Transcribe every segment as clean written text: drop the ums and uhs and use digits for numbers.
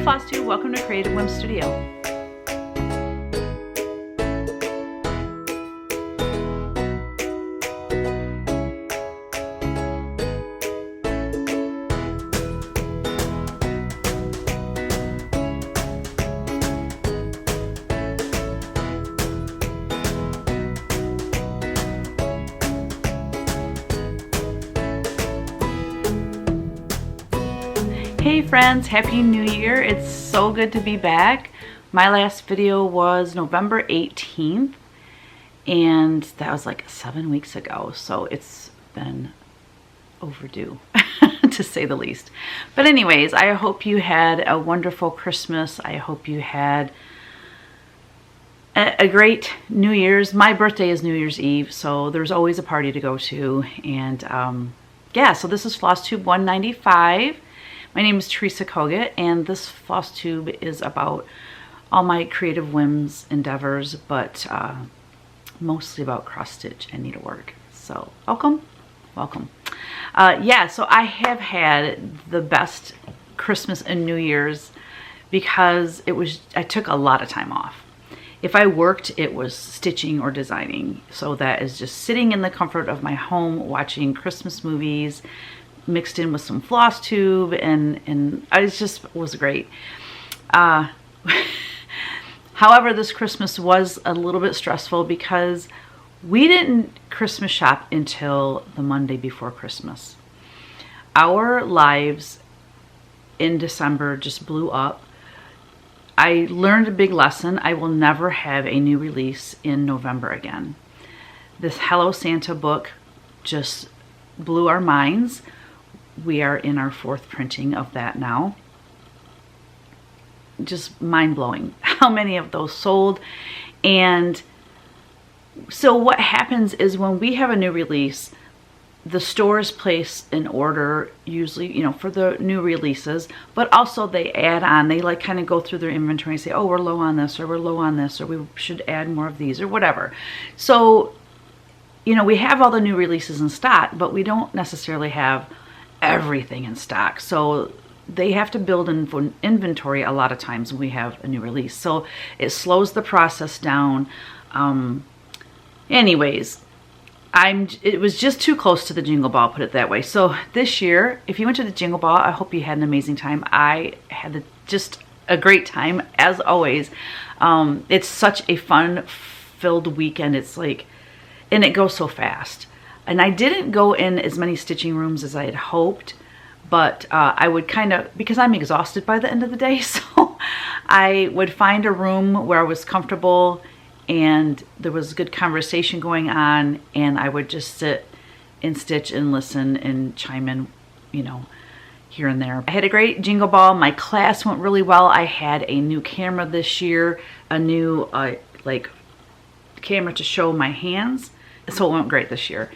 Flosstube, welcome to Creative Whim Studio. Hey friends, Happy New Year. It's so good to be back. My last video was November 18th and that was like 7 weeks ago, so it's been overdue to say the least. But anyways, I hope you had a wonderful Christmas. I hope you had a great New Year's. My birthday is New Year's Eve, so there's always a party to go to. And yeah, so this is Flosstube 195. My name is Teresa Kogut, and this Flosstube is about all my creative whims, endeavors, but mostly about cross stitch and needlework. So welcome, welcome. Yeah, so I have had the best Christmas and New Year's because I took a lot of time off. If I worked, it was stitching or designing. So that is just sitting in the comfort of my home, watching Christmas movies, mixed in with some Flosstube, and it just was great. However, this Christmas was a little bit stressful because we didn't Christmas shop until the Monday before Christmas. Our lives in December just blew up. I learned a big lesson. I will never have a new release in November again. This Hello Santa book just blew our minds. We are in our 4th printing of that now. Just mind-blowing how many of those sold. And so what happens is when we have a new release, the stores place an order usually, you know, for the new releases, but also they add on, they like kind of go through their inventory and say, oh, we're low on this, or we're low on this, or we should add more of these, or whatever. So, you know, we have all the new releases in stock, but we don't necessarily have everything in stock. So they have to build in inventory a lot of times when we have a new release. So it slows the process down. Anyways, it was just too close to the Jingle Ball, put it that way. So this year, if you went to the Jingle Ball, I hope you had an amazing time. I had just a great time, as always. It's such a fun-filled weekend. It's like, and it goes so fast. And I didn't go in as many stitching rooms as I had hoped, but I would kind of, because I'm exhausted by the end of the day, so I would find a room where I was comfortable and there was good conversation going on, and I would just sit and stitch and listen and chime in, you know, here and there. I had a great Jingle Ball. My class went really well. I had a new camera this year, a new like camera to show my hands. So it went great this year.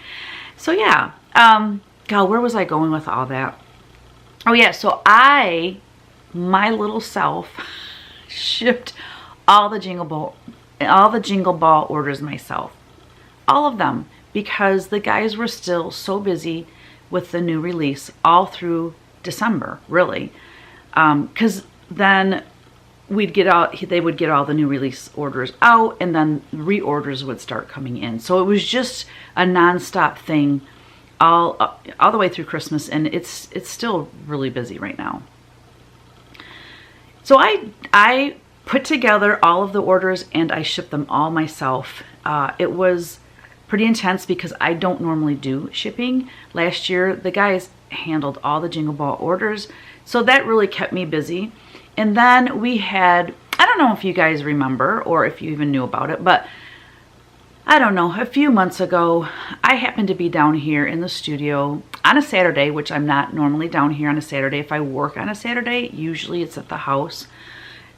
So yeah, God, where was I going with all that? Oh yeah, so my little self shipped all the Jingle Ball orders myself. All of them, because the guys were still so busy with the new release all through December, really. Because then they would get all the new release orders out, and then reorders would start coming in. So it was just a non-stop thing all the way through Christmas, and it's still really busy right now. So I put together all of the orders and I shipped them all myself. It was pretty intense because I don't normally do shipping. Last year, the guys handled all the Jingle Ball orders, so that really kept me busy. And then we had, I don't know if you guys remember or if you even knew about it, but I don't know, a few months ago, I happened to be down here in the studio on a Saturday, which I'm not normally down here on a Saturday. If I work on a Saturday, usually it's at the house,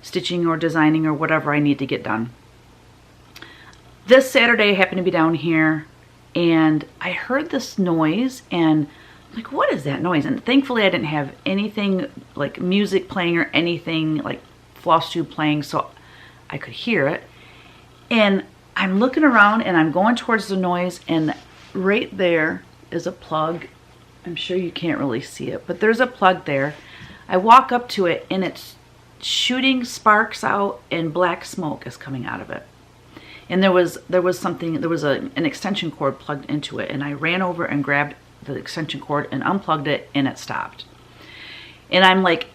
stitching or designing or whatever I need to get done. This Saturday, I happened to be down here and I heard this noise and like, what is that noise? And thankfully I didn't have anything like music playing or anything like Flosstube playing, so I could hear it. And I'm looking around and I'm going towards the noise, and right there is a plug. I'm sure you can't really see it, but there's a plug there. I walk up to it and it's shooting sparks out and black smoke is coming out of it. And there was an extension cord plugged into it, and I ran over and grabbed the extension cord and unplugged it, and it stopped. And I'm like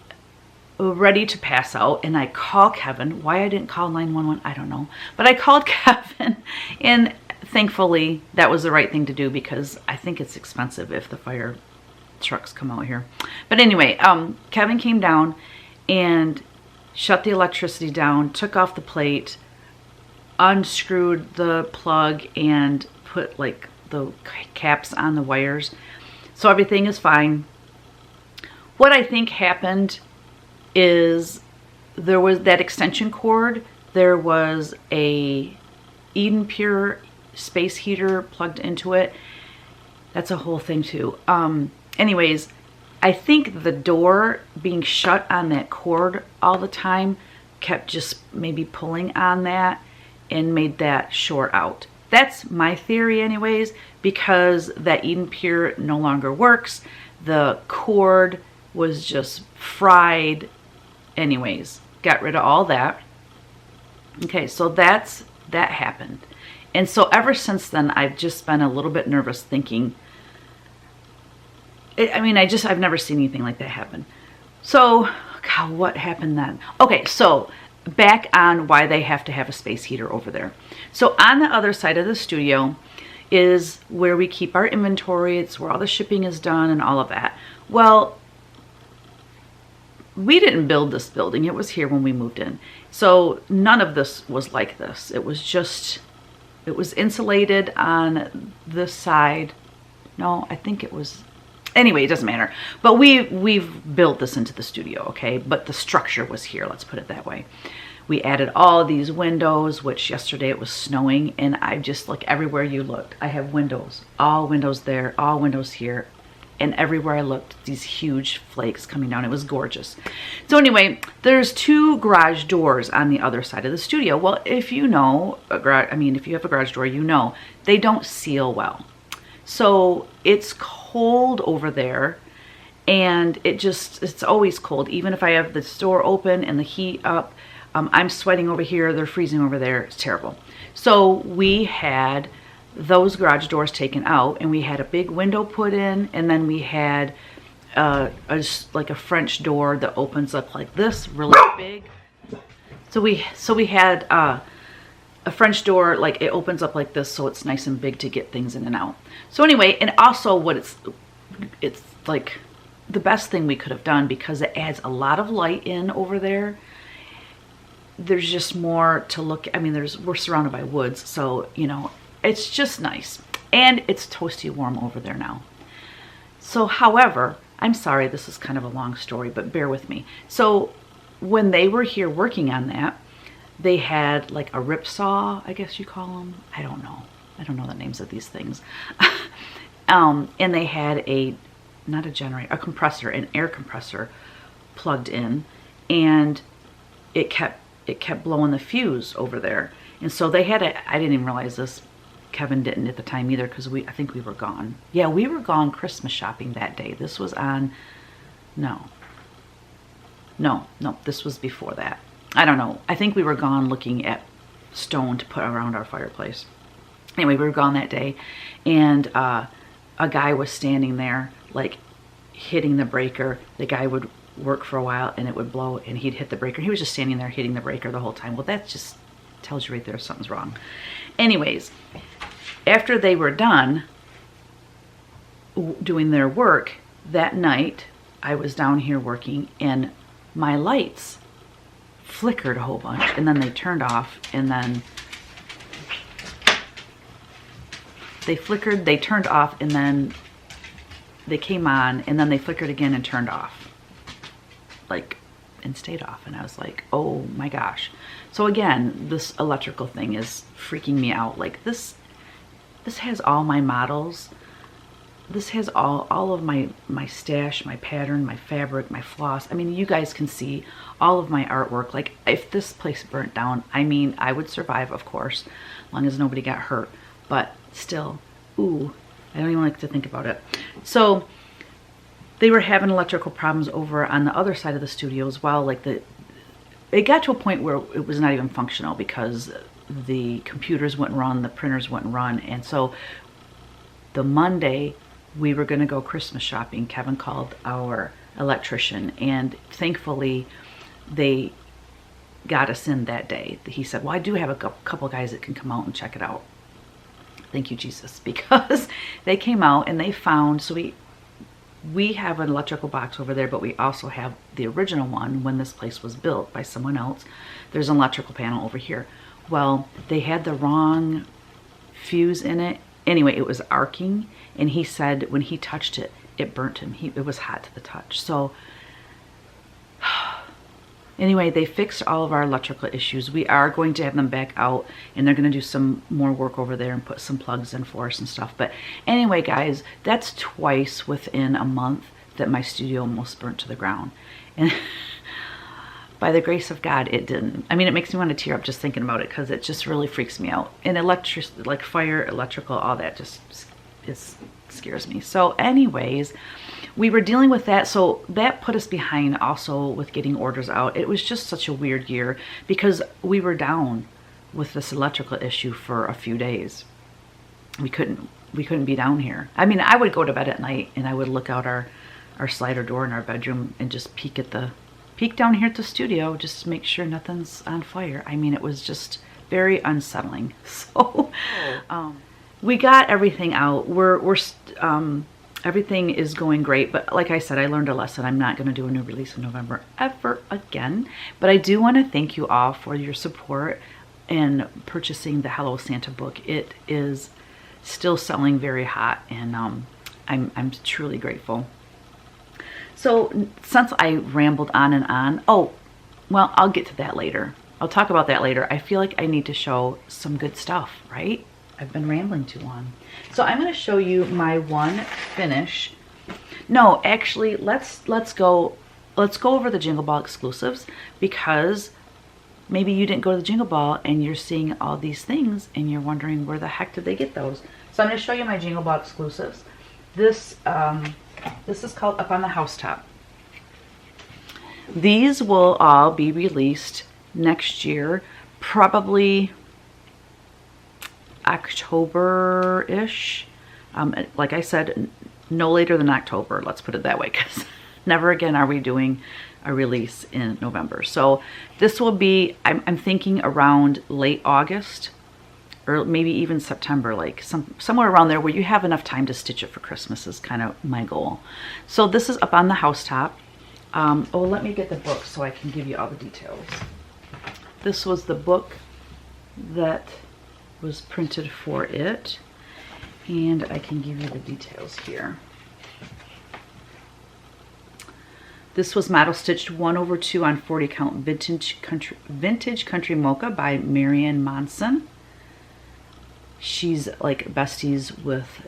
ready to pass out, and I call Kevin. Why I didn't call 911, I don't know. But I called Kevin, and thankfully that was the right thing to do, because I think it's expensive if the fire trucks come out here. But anyway, Kevin came down and shut the electricity down, took off the plate, unscrewed the plug, and put like the caps on the wires. So everything is fine. What I think happened is there was that extension cord. There was a Eden Pure space heater plugged into it. That's a whole thing too. Anyways, I think the door being shut on that cord all the time kept just maybe pulling on that and made that short out. That's my theory anyways, because that Eden Pure no longer works. The cord was just fried. Anyways, got rid of all that. Okay, so that happened. And so ever since then, I've just been a little bit nervous, thinking, I've never seen anything like that happen. So, God, what happened then? Okay, so back on why they have to have a space heater over there. So on the other side of the studio is where we keep our inventory. It's where all the shipping is done and all of that. Well, we didn't build this building. It was here when we moved in. So none of this was like this. It was insulated on this side. No, I think it was, anyway, it doesn't matter. But we've built this into the studio, okay? But the structure was here, let's put it that way. We added all of these windows, which yesterday it was snowing, and I just, like, everywhere you looked, I have windows. All windows there, all windows here. And everywhere I looked, these huge flakes coming down. It was gorgeous. So anyway, there's 2 garage doors on the other side of the studio. Well, if you know, if you have a garage door, you know, they don't seal well. So it's cold over there, and it's always cold. Even if I have the door open and the heat up, I'm sweating over here, they're freezing over there. It's terrible. So we had those garage doors taken out, and we had a big window put in, and then we had like a French door that opens up like this, really big. So we had a French door, like it opens up like this, so it's nice and big to get things in and out. So anyway, and also what it's like the best thing we could have done, because it adds a lot of light in over there. There's just more to look. We're surrounded by woods, so you know, it's just nice. And it's toasty warm over there now. So, however, I'm sorry, this is kind of a long story, but bear with me. So when they were here working on that, they had like a rip saw, I guess you call them. I don't know the names of these things. And they had not a generator, a compressor, an air compressor plugged in, and it kept blowing the fuse over there. And so they had I didn't even realize this. Kevin didn't at the time either, because I think we were gone. Yeah, we were gone Christmas shopping that day. This was on, no, this was before that. I don't know. I think we were gone looking at stone to put around our fireplace. Anyway, we were gone that day, and a guy was standing there, like, hitting the breaker. The guy would work for a while, and it would blow, and he'd hit the breaker. He was just standing there hitting the breaker the whole time. Well, that just tells you right there something's wrong. Anyways, after they were done doing their work that night, I was down here working, and my lights flickered a whole bunch, and then they turned off, and then they flickered, they turned off, and then they came on, and then they flickered again and turned off, like, and stayed off. And I was like, oh my gosh. So again, this electrical thing is freaking me out. Like, this has all my models. This has all of my stash, my pattern, my fabric, my floss. I mean, you guys can see all of my artwork. Like, if this place burnt down, I mean, I would survive, of course, as long as nobody got hurt. But still, ooh, I don't even like to think about it. So they were having electrical problems over on the other side of the studio as well. Like, it got to a point where it was not even functional because the computers wouldn't run, the printers wouldn't run. And so the Monday we were going to go Christmas shopping, Kevin called our electrician, and thankfully they got us in that day. He said, well, I do have a couple guys that can come out and check it out. Thank you, Jesus, because they came out and they found, so we have an electrical box over there, but we also have the original one when this place was built by someone else. There's an electrical panel over here. Well, they had the wrong fuse in it. Anyway, it was arcing, and he said when he touched it, it burnt him. It was hot to the touch. So anyway, they fixed all of our electrical issues. We are going to have them back out, and they're going to do some more work over there and put some plugs in for us and stuff. But anyway, guys, that's twice within a month that my studio almost burnt to the ground. And by the grace of God, it didn't. I mean, it makes me want to tear up just thinking about it because it just really freaks me out. And like fire, electrical, all that just scares me. So anyways, we were dealing with that. So that put us behind also with getting orders out. It was just such a weird year because we were down with this electrical issue for a few days. We couldn't be down here. I mean, I would go to bed at night and I would look out our slider door in our bedroom and just peek down here at the studio just to make sure nothing's on fire. I mean, it was just very unsettling. So we got everything out. Everything is going great, but like I said, I learned a lesson. I'm not going to do a new release in November ever again. But I do want to thank you all for your support in purchasing the Hello Santa book. It is still selling very hot, and I'm truly grateful. So since I rambled on and on, oh, well, I'll get to that later. I'll talk about that later. I feel like I need to show some good stuff, right? I've been rambling too long. So I'm going to show you my one finish. No, actually, let's go over the Jingle Ball exclusives, because maybe you didn't go to the Jingle Ball and you're seeing all these things and you're wondering where the heck did they get those. So I'm going to show you my Jingle Ball exclusives. This is called Up on the Housetop. These will all be released next year, probably October-ish. Like I said, no later than October, let's put it that way, because never again are we doing a release in November. So this will be, I'm thinking around late August, or maybe even September, like somewhere around there where you have enough time to stitch it for Christmas is kind of my goal. So this is Up on the Housetop. Oh, let me get the book so I can give you all the details. This was the book that was printed for it, and I can give you the details here. This was model stitched 1/2 on 40 count vintage country mocha by Marianne Monson. She's like besties with ...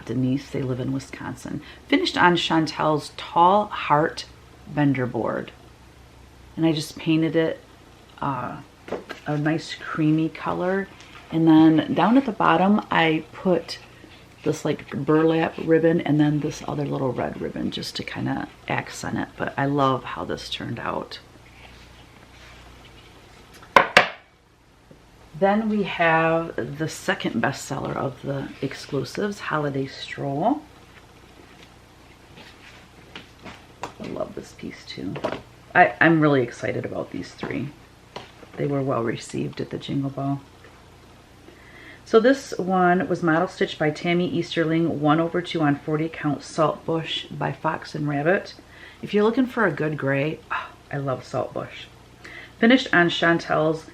Denise. They live in Wisconsin. Finished on Chantel's Tall Heart Bender board, and I just painted it a nice creamy color. And then down at the bottom, I put this like burlap ribbon and then this other little red ribbon just to kind of accent it. But I love how this turned out. Then we have the second bestseller of the exclusives, Holiday Stroll. I love this piece too. I'm really excited about these three. They were well received at the Jingle Ball. So this one was model stitched by Tammy Easterling, 1/2 on 40 count Saltbush by Fox and Rabbit. If you're looking for a good gray, oh, I love Saltbush. Finished on Chantel's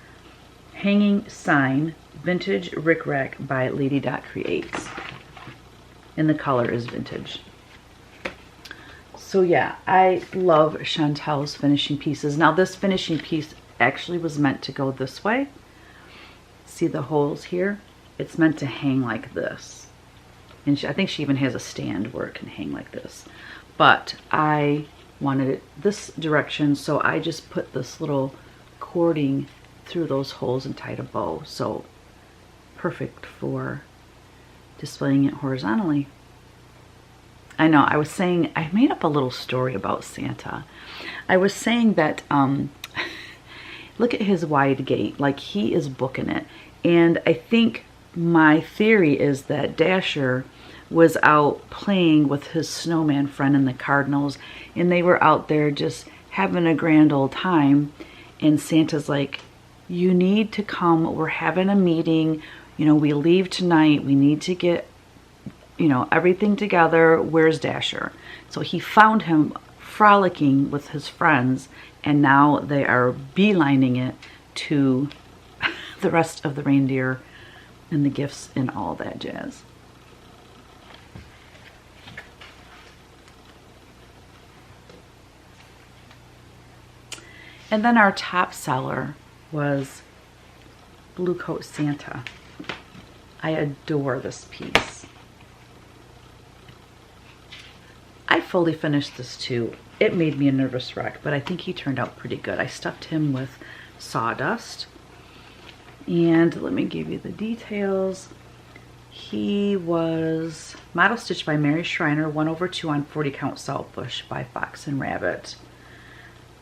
Hanging Sign Vintage Rick Rack by Lady Dot Creates. And the color is vintage. So yeah, I love Chantel's finishing pieces. Now this finishing piece actually was meant to go this way. See the holes here? It's meant to hang like this. And I think she even has a stand where it can hang like this. But I wanted it this direction, so I just put this little cording through those holes and tied a bow. So perfect for displaying it horizontally. I know, I was saying, I made up a little story about Santa. I was saying that look at his wide gait. Like, he is booking it. And I think my theory is that Dasher was out playing with his snowman friend and the Cardinals, and they were out there just having a grand old time. And Santa's like, you need to come. We're having a meeting. You know, we leave tonight. We need to get, you know, everything together. Where's Dasher? So he found him frolicking with his friends, and now they are beelining it to the rest of the reindeer and the gifts and all that jazz. And then our top seller was Blue Coat Santa. I adore this piece. I fully finished this too. It made me a nervous wreck, but I think he turned out pretty good. I stuffed him with sawdust. And let me give you the details. He was model stitched by Mary Schreiner, 1/2 on 40 count Saltbush by Fox and Rabbit.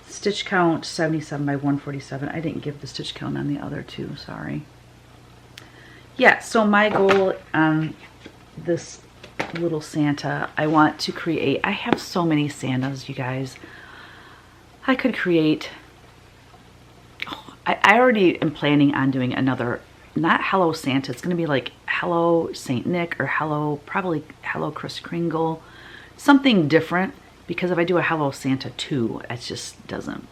Stitch count 77 by 147. I didn't give the stitch count on the other two, sorry. Yeah, so my goal on this little Santa, I want to create, I have so many Santas, you guys. I could create, I already am planning on doing another, not Hello Santa, it's going to be like Hello Saint Nick or Hello, probably Hello Kris Kringle, something different, because if I do a Hello Santa 2, it just doesn't,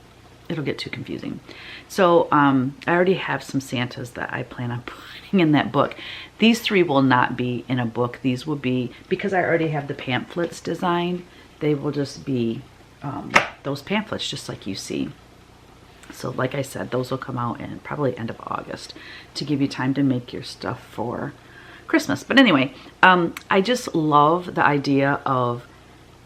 it'll get too confusing. So I already have some Santas that I plan on putting in that book. These 3 will not be in a book. These will be, because I already have the pamphlets designed, they will just be those pamphlets just like you see. So like I said, those will come out in probably end of August to give you time to make your stuff for Christmas. But anyway, I just love the idea of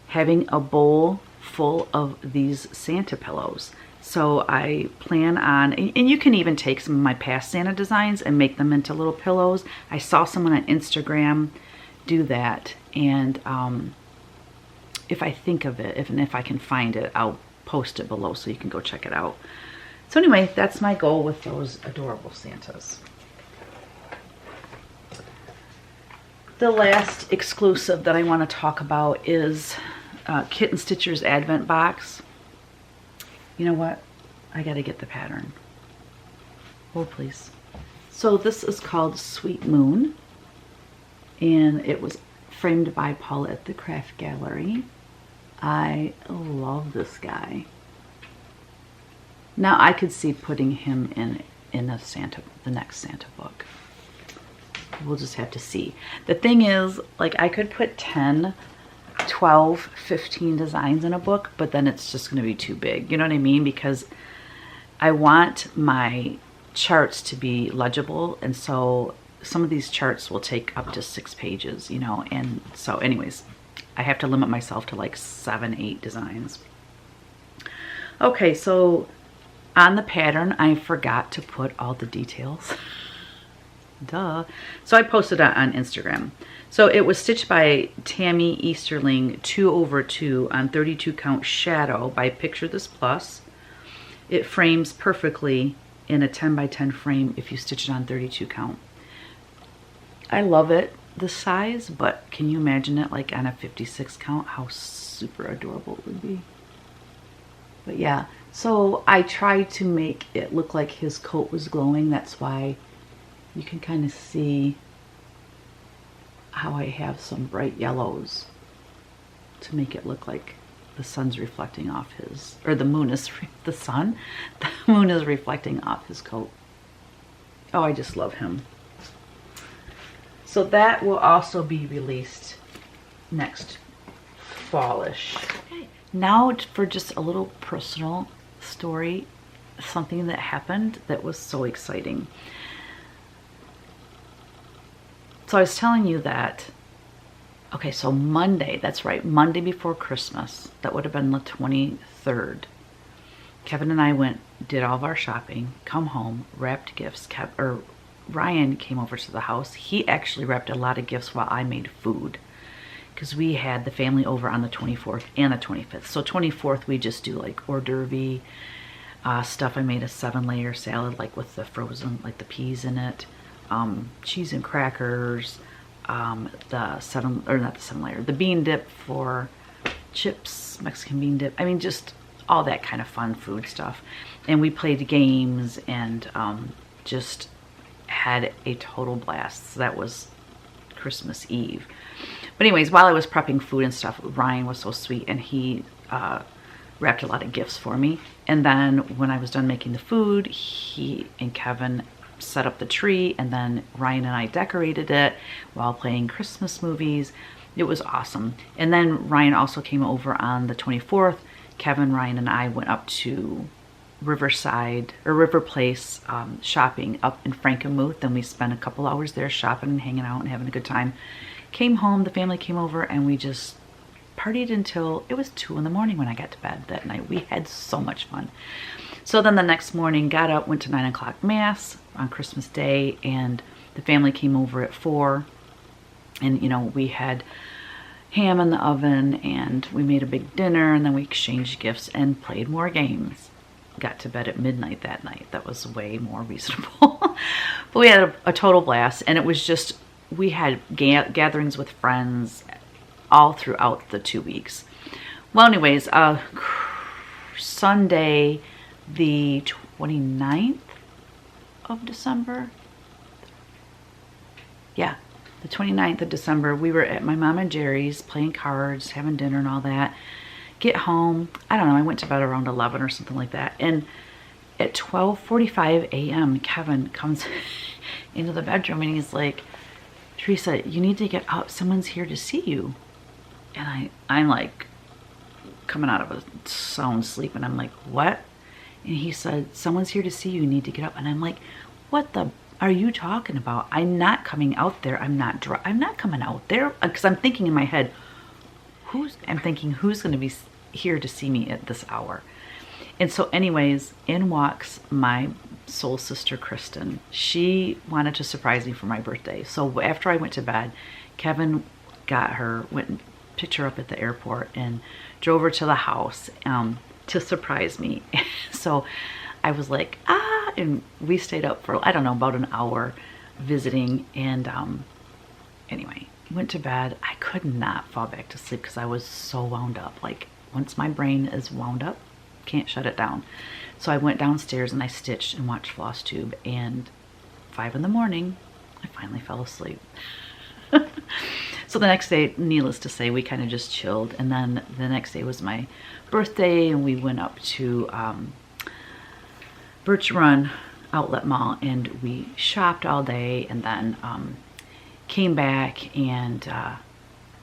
having a bowl full of these Santa pillows. So I plan on, and you can even take some of my past Santa designs and make them into little pillows. I saw someone on Instagram do that, and if I think of it, if I can find it, I'll post it below so you can go check it out. So anyway, that's my goal with those adorable Santas. The last exclusive that I want to talk about is Kitten Stitcher's Advent Box. You know what? I gotta get the pattern. Hold please. So this is called Sweet Moon, and it was framed by Paula at the Craft Gallery. I love this guy. Now I could see putting him in a Santa, the next Santa book. We'll just have to see. The thing is, like, I could put 10, 12, 15 designs in a book, but then it's just going to be too big. You know what I mean? Because I want my charts to be legible, and so some of these charts will take up to 6 pages, you know, and so anyways, I have to limit myself to like 7, 8 designs. Okay, so on the pattern, I forgot to put all the details. Duh. So I posted it on Instagram. So it was stitched by Tammy Easterling 2/2 on 32 count Shadow by Picture This Plus. It frames perfectly in a 10 by 10 frame if you stitch it on 32 count. I love it, the size, but can you imagine it like on a 56 count, how super adorable it would be? But yeah, so I tried to make it look like his coat was glowing. That's why you can kind of see how I have some bright yellows to make it look like the sun's reflecting off his, or the moon is, the moon is reflecting off his coat. Oh, I just love him. So that will also be released next fallish. Okay. Now for just a little personal story, something that happened that was so exciting. So I was telling you that, okay, so Monday, that's right, Monday before Christmas, that would have been the 23rd. Kevin and I did all of our shopping, come home, wrapped gifts. Ryan came over to the house. He actually wrapped a lot of gifts while I made food, because we had the family over on the 24th and the 25th. So 24th we just do like hors d'oeuvre, stuff. I made a 7-layer salad, like with the frozen, like the peas in it, cheese and crackers, the bean dip for chips, Mexican bean dip. I mean, just all that kind of fun food stuff. And we played games and just had a total blast. So that was Christmas Eve. But anyways, while I was prepping food and stuff, Ryan was so sweet and he wrapped a lot of gifts for me. And then when I was done making the food, he and Kevin set up the tree, and then Ryan and I decorated it while playing Christmas movies. It was awesome. And then Ryan also came over on the 24th. Kevin, Ryan, and I went up to Riverside or River Place shopping up in Frankenmuth, and we spent a couple hours there shopping and hanging out and having a good time. Came home, the family came over, and we just partied until it was 2 in the morning when I got to bed that night. We had so much fun. So then the next morning, got up, went to 9 o'clock mass on Christmas Day, and the family came over at 4. And, you know, we had ham in the oven, and we made a big dinner, and then we exchanged gifts and played more games. Got to bed at midnight that night. That was way more reasonable. But we had a total blast, and it was just, we had gatherings with friends all throughout the 2 weeks. Well, anyways, Sunday, the 29th of December. Yeah, the 29th of December, we were at my mom and Jerry's playing cards, having dinner and all that. Get home, I don't know, I went to bed around 11 or something like that. And at 12:45 a.m., Kevin comes into the bedroom and he's like, Teresa, you need to get up. Someone's here to see you. And I'm like coming out of a sound sleep, and I'm like, what? And he said, someone's here to see you. You need to get up. And I'm like, what the are you talking about? I'm not coming out there. I'm not coming out there. Because I'm thinking in my head, who's going to be here to see me at this hour? And so anyways, in walks my soul sister, Kristen. She wanted to surprise me for my birthday. So after I went to bed, Kevin got her, went and picked her up at the airport and drove her to the house to surprise me. So I was like, and we stayed up for, I don't know, about an hour visiting. And anyway, went to bed. I could not fall back to sleep because I was so wound up. Like, once my brain is wound up, can't shut it down. So I went downstairs and I stitched and watched Flosstube, and 5 in the morning, I finally fell asleep. So the next day, needless to say, we kind of just chilled. And then the next day was my birthday, and we went up to Birch Run Outlet Mall, and we shopped all day, and then came back and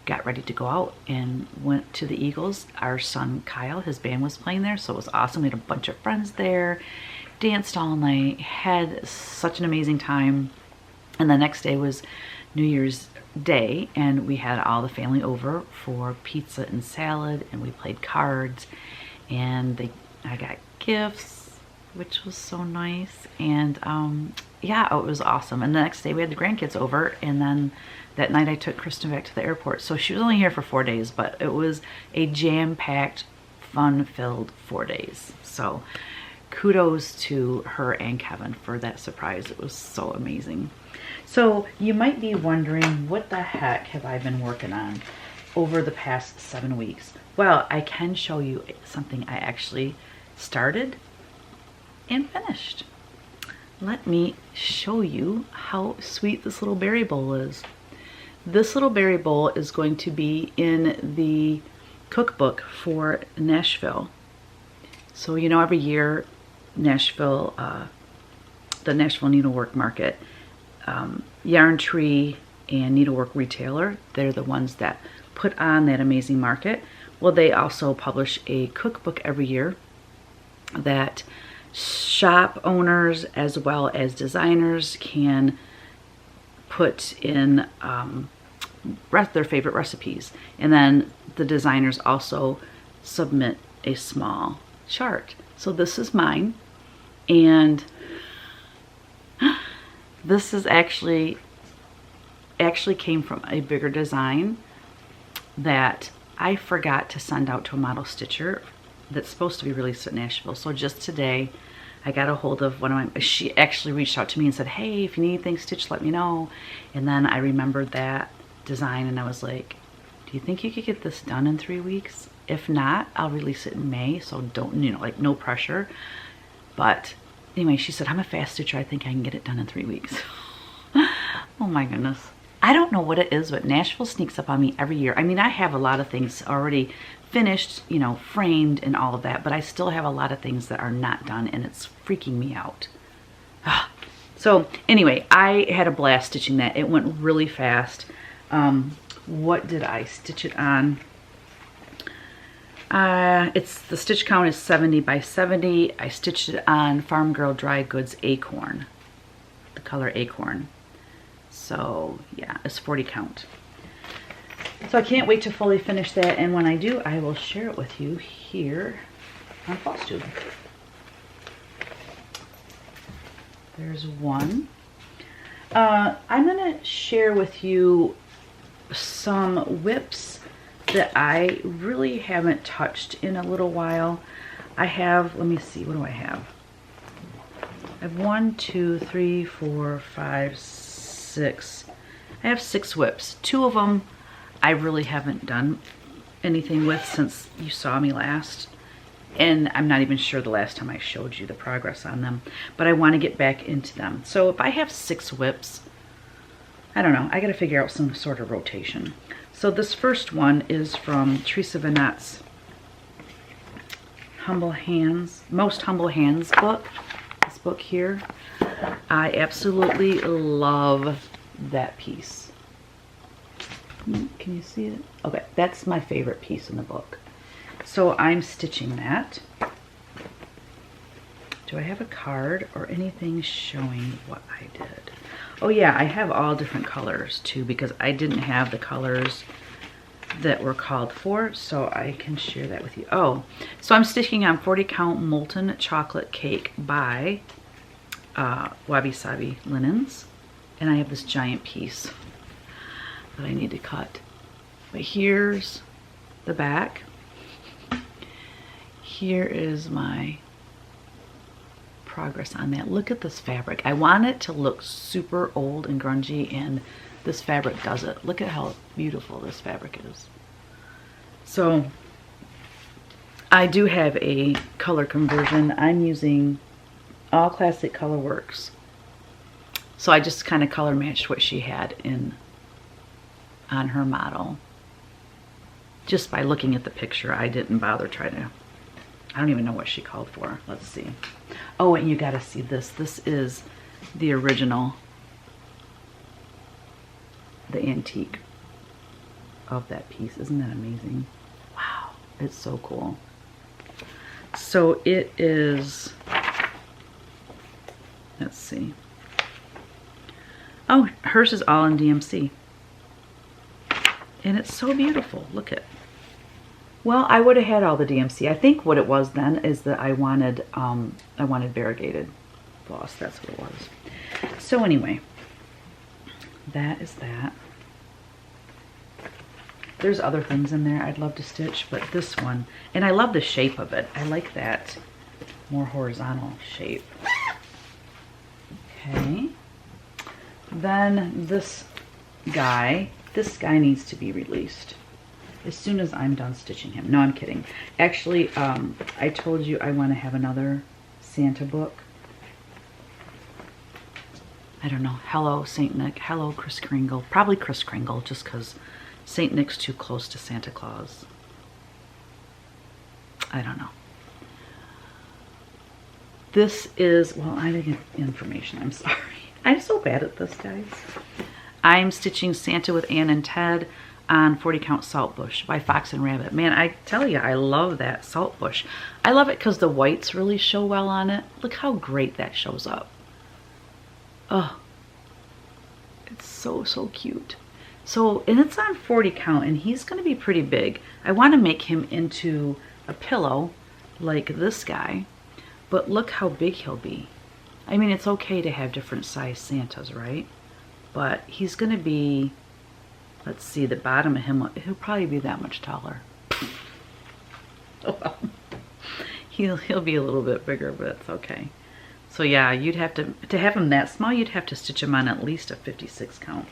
got ready to go out and went to the Eagles. Our son Kyle, his band was playing there, so it was awesome. We had a bunch of friends there, danced all night, had such an amazing time. And the next day was New Year's Day, and we had all the family over for pizza and salad, and we played cards, and I got gifts, which was so nice. And yeah, it was awesome. And the next day we had the grandkids over, and then that night I took Kristen back to the airport. So she was only here for 4 days, but it was a jam-packed, fun-filled 4 days. So kudos to her and Kevin for that surprise. It was so amazing. So you might be wondering, what the heck have I been working on over the past 7 weeks? Well, I can show you something I actually started and finished. Let me show you how sweet this little berry bowl is. This little berry bowl is going to be in the cookbook for Nashville. So, you know, every year Nashville, the Nashville Needlework Market, Yarn Tree and Needlework Retailer, they're the ones that put on that amazing market. Well, they also publish a cookbook every year that shop owners as well as designers can put in their favorite recipes. And then the designers also submit a small chart. So this is mine, and this is actually came from a bigger design that I forgot to send out to a model stitcher that's supposed to be released at Nashville. So just today, I got a hold of one of my, she actually reached out to me and said, hey, if you need anything stitched, let me know. And then I remembered that design and I was like, do you think you could get this done in 3 weeks? If not, I'll release it in May, so don't, you know, like no pressure. But anyway, she said, I'm a fast stitcher, I think I can get it done in 3 weeks. Oh my goodness. I don't know what it is, but Nashville sneaks up on me every year. I mean, I have a lot of things already finished, you know, framed and all of that, but I still have a lot of things that are not done and it's freaking me out. So anyway, I had a blast stitching that. It went really fast. What did I stitch it on? It's the stitch count is 70 by 70. I stitched it on Farm Girl Dry Goods Acorn, the color Acorn. So yeah, it's 40 count. So I can't wait to fully finish that, and when I do, I will share it with you here on Flosstube. There's one. I'm gonna share with you some whips that I really haven't touched in a little while. I have, let me see, what do I have? I have 1, 2, 3, 4, 5, 6. I have 6 whips. 2 of them I really haven't done anything with since you saw me last. And I'm not even sure the last time I showed you the progress on them. But I want to get back into them. So if I have 6 whips, I don't know. I got to figure out some sort of rotation. So this first one is from Teresa Vanette's Humble Hands, Most Humble Hands book. This book here. I absolutely love that piece. Can you see it? Okay, that's my favorite piece in the book. So I'm stitching that. Do I have a card or anything showing what I did? Oh yeah, I have all different colors too because I didn't have the colors that were called for, so I can share that with you. Oh, so I'm stitching on 40 count Molten Chocolate Cake by Wabi Sabi Linens, and I have this giant piece that I need to cut. But here's the back. Here is my progress on that. Look at this fabric. I want it to look super old and grungy, and this fabric does it. Look at how beautiful this fabric is. So I do have a color conversion. I'm using All Classic Color Works. So I just kind of color matched what she had on her model. Just by looking at the picture, I didn't bother trying to, I don't even know what she called for. Let's see. Oh, and you gotta see this. This is the original, the antique of that piece. Isn't that amazing? Wow, it's so cool. So it is, let's see. Oh, hers is all in DMC. And it's so beautiful. Look at. Well, I would have had all the DMC. I think what it was then is that I wanted variegated floss. That's what it was. So anyway, that is that. There's other things in there I'd love to stitch, but this one, and I love the shape of it. I like that more horizontal shape. Okay. Then this guy needs to be released as soon as I'm done stitching him. No, I'm kidding. Actually, I told you I want to have another Santa book. I don't know. Hello, St. Nick. Hello, Kris Kringle. Probably Kris Kringle, just because St. Nick's too close to Santa Claus. I don't know. This is, well, I didn't get information. I'm sorry. I'm so bad at this, guys. I'm stitching Santa with Ann and Ted on 40 count Saltbush by Fox and Rabbit. Man, I tell you, I love that Saltbush. I love it because the whites really show well on it. Look how great that shows up. Oh, it's so, so cute. So, and it's on 40 count, and he's going to be pretty big. I want to make him into a pillow like this guy, but look how big he'll be. I mean, it's okay to have different size Santas, right? But he's going to be, let's see, the bottom of him, he'll probably be that much taller. Oh well. He'll be a little bit bigger, but it's okay. So yeah, you'd have to have him that small, you'd have to stitch him on at least a 56 count.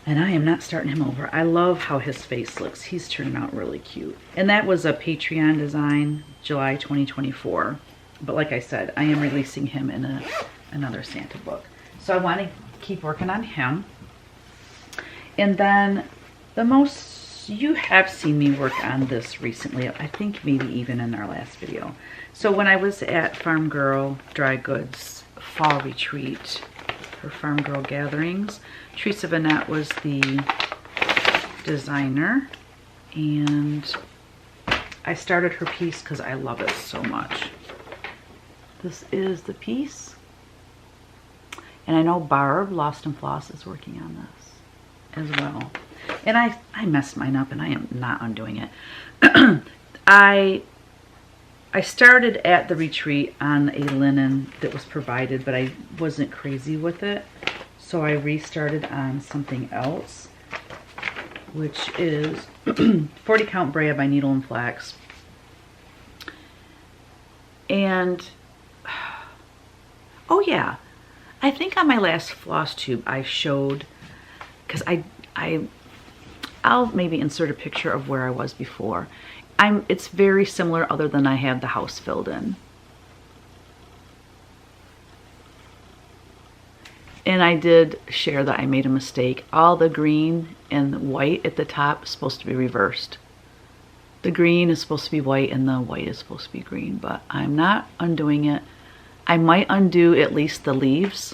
And I am not starting him over. I love how his face looks. He's turning out really cute. And that was a Patreon design, July 2024. But like I said, I am releasing him in another Santa book. So I want to keep working on him. And then you have seen me work on this recently. I think maybe even in our last video. So when I was at Farm Girl Dry Goods Fall Retreat, her Farm Girl gatherings, Teresa Vanette was the designer, and I started her piece because I love it so much. This is the piece, and I know Barb, Lost and Floss, is working on this as well. And I messed mine up, and I am not undoing it. I started at the retreat on a linen that was provided, but I wasn't crazy with it. So I restarted on something else, which is 40 count Brea by Needle and Flax. And, oh yeah, I think on my last Flosstube I showed, because I'll maybe insert a picture of where I was before. It's very similar other than I have the house filled in. And I did share that I made a mistake. All the green and white at the top is supposed to be reversed. The green is supposed to be white and the white is supposed to be green, but I'm not undoing it. I might undo at least the leaves.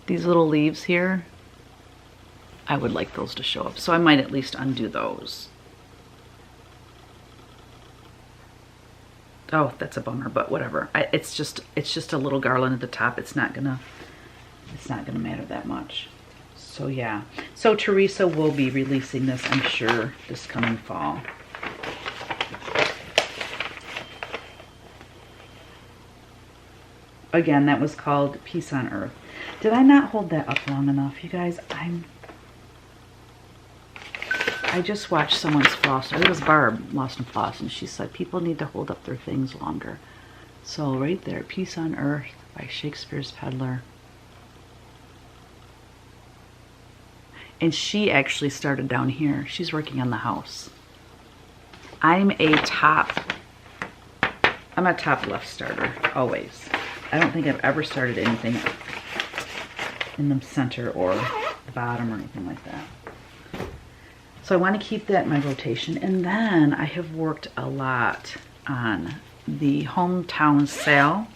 These little leaves here, I would like those to show up. So I might at least undo those. Oh, that's a bummer, but whatever. It's just a little garland at the top. It's not gonna matter that much. So yeah. So Teresa will be releasing this, I'm sure, this coming fall. Again, that was called Peace on Earth. Did I not hold that up long enough, you guys? I just watched someone's floss. It was Barb, Lost and Floss, and she said people need to hold up their things longer. So right there, Peace on Earth by Shakespeare's Peddler. And she actually started down here. She's working on the house. I'm a top left starter, always. I don't think I've ever started anything in the center or the bottom or anything like that. So I want to keep that in my rotation. And then I have worked a lot on the hometown sale.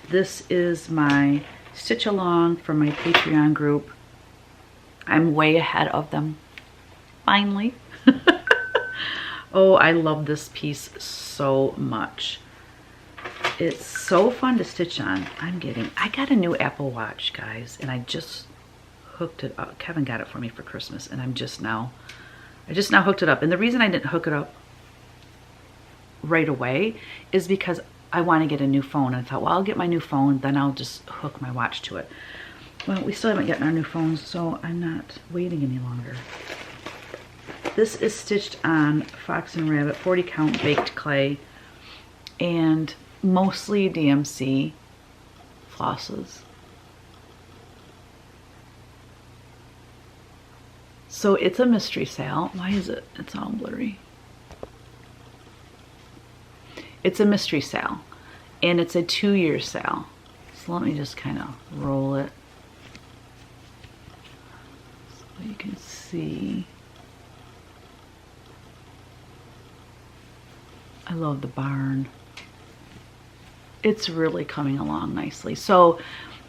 This is my stitch along for my Patreon group. I'm way ahead of them, finally. Oh, I love this piece so much. It's so fun to stitch on. I got a new Apple Watch, guys, and I just hooked it up. Kevin got it for me for Christmas, and I just now hooked it up. And the reason I didn't hook it up right away is because I want to get a new phone. I thought, well, I'll get my new phone, then I'll just hook my watch to it. Well, we still haven't gotten our new phones, so I'm not waiting any longer. This is stitched on Fox and Rabbit 40 count baked clay and mostly DMC flosses. So it's a mystery sale. Why is it? It's all blurry. It's a mystery sale, and it's a 2-year sale. So let me just kind of roll it so you can see. I love the barn. It's really coming along nicely. So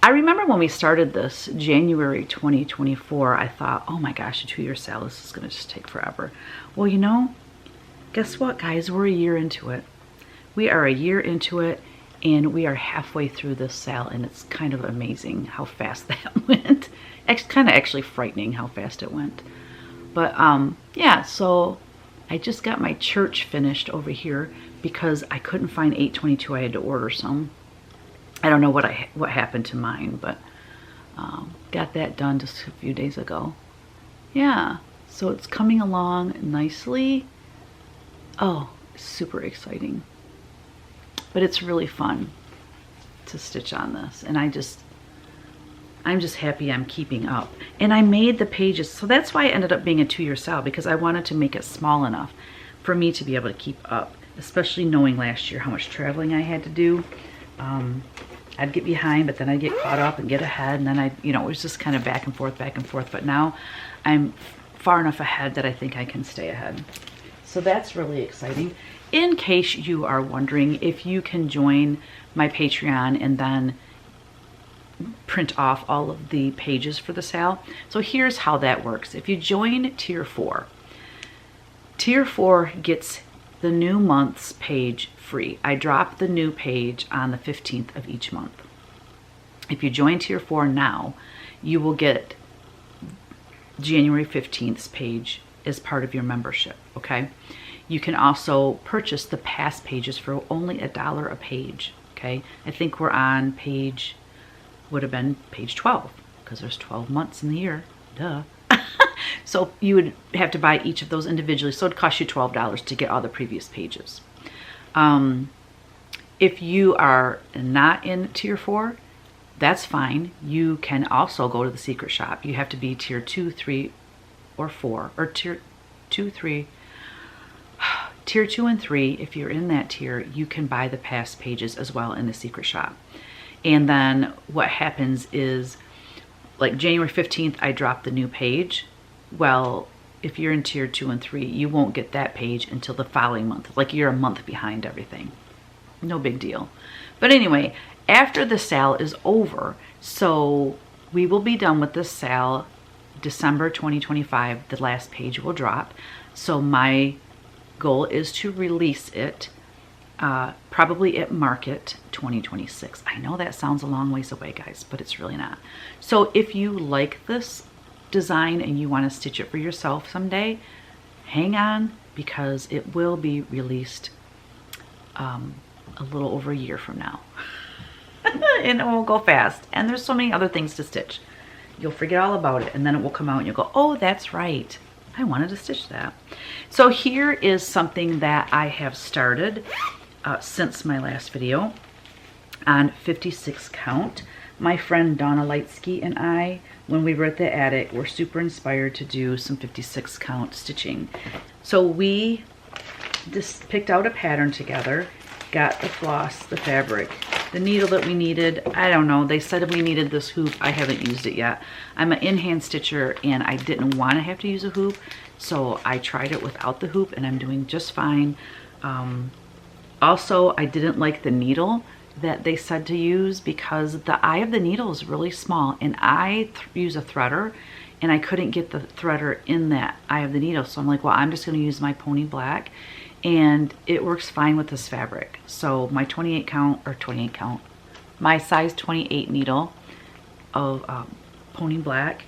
I remember when we started this, January 2024, I thought, oh my gosh, a 2-year sale, this is gonna just take forever. Well, you know, guess what, guys? We're a year into it. We are a year into it, and we are halfway through this sale, and it's kind of amazing how fast that went. It's kind of actually frightening how fast it went. But yeah, so I just got my church finished over here because I couldn't find 822. I had to order some. I don't know what happened to mine, but got that done just a few days ago. Yeah, so it's coming along nicely. Oh, super exciting. but it's really fun to stitch on this, and I'm just happy I'm keeping up. And I made the pages, so that's why it ended up being a 2-year sale, because I wanted to make it small enough for me to be able to keep up, especially knowing last year how much traveling I had to do. I'd get behind, but then I'd get caught up and get ahead, and then it was just kind of back and forth, but now I'm far enough ahead that I think I can stay ahead. So that's really exciting. In case you are wondering, if you can join my Patreon and then print off all of the pages for the sale. So here's how that works. If you join Tier 4, Tier 4 gets the new month's page free. I drop the new page on the 15th of each month. If you join Tier 4 now, you will get January 15th's page as part of your membership, okay? You can also purchase the past pages for only $1 a page, okay? I think we're on page, would have been page 12, because there's 12 months in the year, duh. So you would have to buy each of those individually, so it'd cost you $12 to get all the previous pages. If you are not in Tier 4, that's fine. You can also go to the secret shop. You have to be Tier 2, 3, or 4, or Tier 2, 3. Tier 2 and 3, if you're in that tier, you can buy the past pages as well in the secret shop. And then what happens is, like January 15th, I drop the new page. Well, if you're in Tier 2 and 3, you won't get that page until the following month. Like, you're a month behind everything. No big deal. But anyway, after the sale is over, so we will be done with this sale December 2025, the last page will drop. So my goal is to release it probably at Market 2026. I know that sounds a long ways away, guys, but it's really not. So if you like this design and you want to stitch it for yourself someday, hang on, because it will be released a little over a year from now. And it will go fast, and there's so many other things to stitch. You'll forget all about it, and then it will come out and you'll go, oh, that's right, I wanted to stitch that. So here is something that I have started since my last video on 56 count. My friend Donna Lightsky and I, when we were at the attic, were super inspired to do some 56 count stitching. So we just picked out a pattern together, got the floss, the fabric, the needle that we needed. I don't know, they said we needed this hoop. I haven't used it yet. I'm an in-hand stitcher and I didn't want to have to use a hoop, so I tried it without the hoop and I'm doing just fine. Also, I didn't like the needle that they said to use because the eye of the needle is really small, and I use a threader and I couldn't get the threader in that eye of the needle. So I'm like, well, I'm just going to use my pony black, and it works fine with this fabric. So my 28 count, my size 28 needle of pony black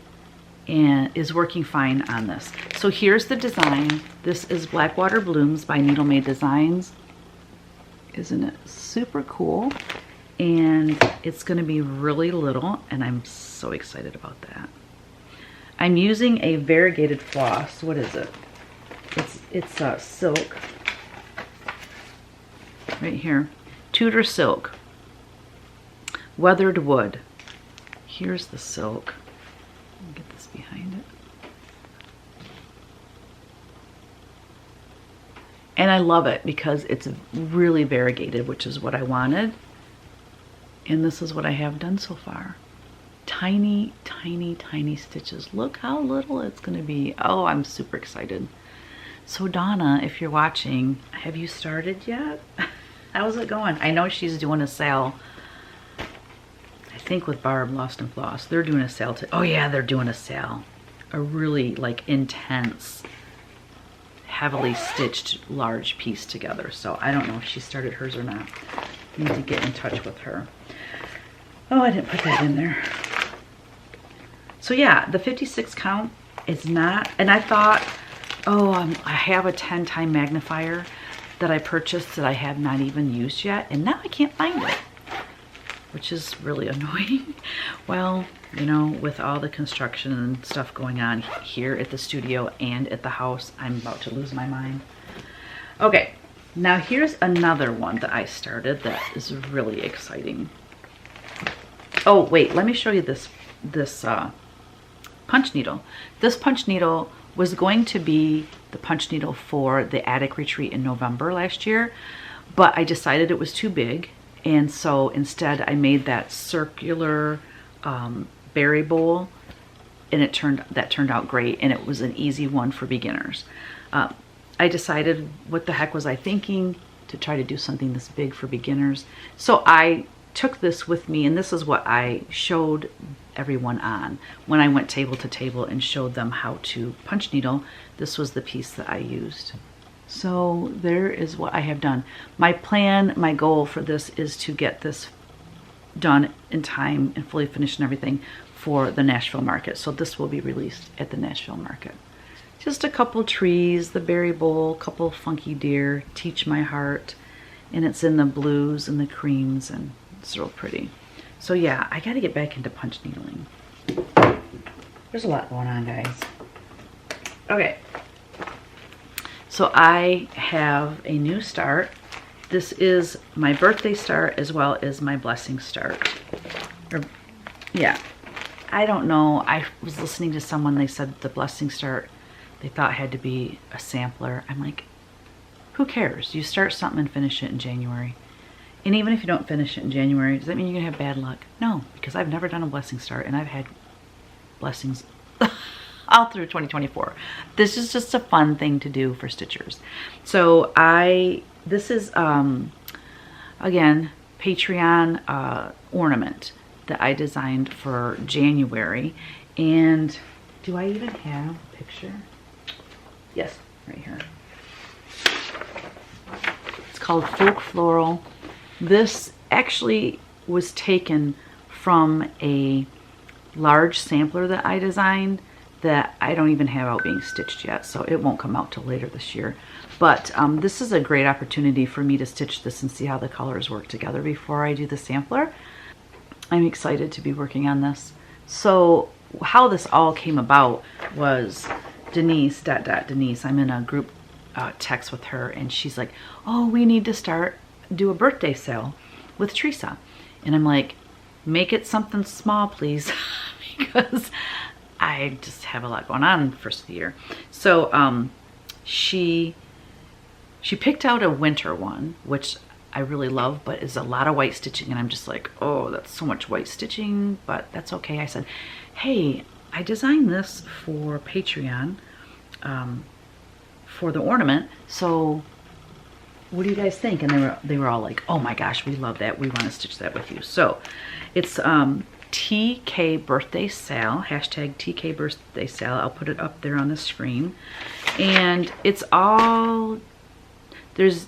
and is working fine on this. So here's the design. This is Blackwater Blooms by Needle Made Designs. Isn't it super cool? And it's going to be really little, and I'm so excited about that. I'm using a variegated floss. What is it? It's silk. Right here. Tudor silk. Weathered wood. Here's the silk. Let me get this behind it. And I love it because it's really variegated, which is what I wanted. And this is what I have done so far. Tiny, tiny, tiny stitches. Look how little it's going to be. Oh, I'm super excited. So Donna, if you're watching, have you started yet? How's it going? I know she's doing a sale. I think with Barb Lost and Floss. They're doing a sale too. Oh yeah, they're doing a sale. A really like intense, heavily stitched large piece together. So I don't know if she started hers or not. Need to get in touch with her. Oh, I didn't put that in there. So yeah, the 56 count is not, and I thought, oh, I have a 10-time magnifier that I purchased that I have not even used yet, and now I can't find it, which is really annoying. Well, you know, with all the construction and stuff going on here at the studio and at the house, I'm about to lose my mind. Okay, Now here's another one that I started that is really exciting. Oh wait, let me show you this punch needle. This punch needle was going to be the punch needle for the attic retreat in November last year, but I decided it was too big, and so instead I made that circular berry bowl, and that turned out great, and it was an easy one for beginners. I decided, what the heck was I thinking, to try to do something this big for beginners. So I took this with me, and this is what I showed everyone on when I went table to table and showed them how to punch needle. This was the piece that I used. So there is what I have done. My plan, my goal for this is to get this done in time and fully finished and everything for the Nashville market. So this will be released at the Nashville market. Just a couple trees, the berry bowl, couple funky deer, Teach My Heart, and it's in the blues and the creams, and it's real pretty. So yeah, I gotta get back into punch needling. There's a lot going on, guys. Okay, so I have a new start. This is my birthday start as well as my blessing start. Yeah, I don't know. I was listening to someone, they said the blessing start, they thought had to be a sampler. I'm like, who cares? You start something and finish it in January. And even if you don't finish it in January, does that mean you're gonna have bad luck? No, because I've never done a blessing start, and I've had blessings all through 2024. This is just a fun thing to do for Stitchers. So this is, again, Patreon ornament that I designed for January. And do I even have a picture? Yes, right here. It's called Folk Floral. This actually was taken from a large sampler that I designed that I don't even have out being stitched yet, so it won't come out till later this year. But this is a great opportunity for me to stitch this and see how the colors work together before I do the sampler. I'm excited to be working on this. So how this all came about was Denise, Denise, I'm in a group text with her, and she's like, oh, we need to do a birthday sale with Teresa. And I'm like, make it something small, please, because I just have a lot going on first of the year. So she picked out a winter one, which I really love, but is a lot of white stitching, and I'm just like, oh, that's so much white stitching, but that's okay. I said, hey, I designed this for Patreon for the ornament, so what do you guys think? And they were all like, oh my gosh, we love that, we want to stitch that with you. So it's TK birthday sale, hashtag TK birthday sale. I'll put it up there on the screen, and it's all, there's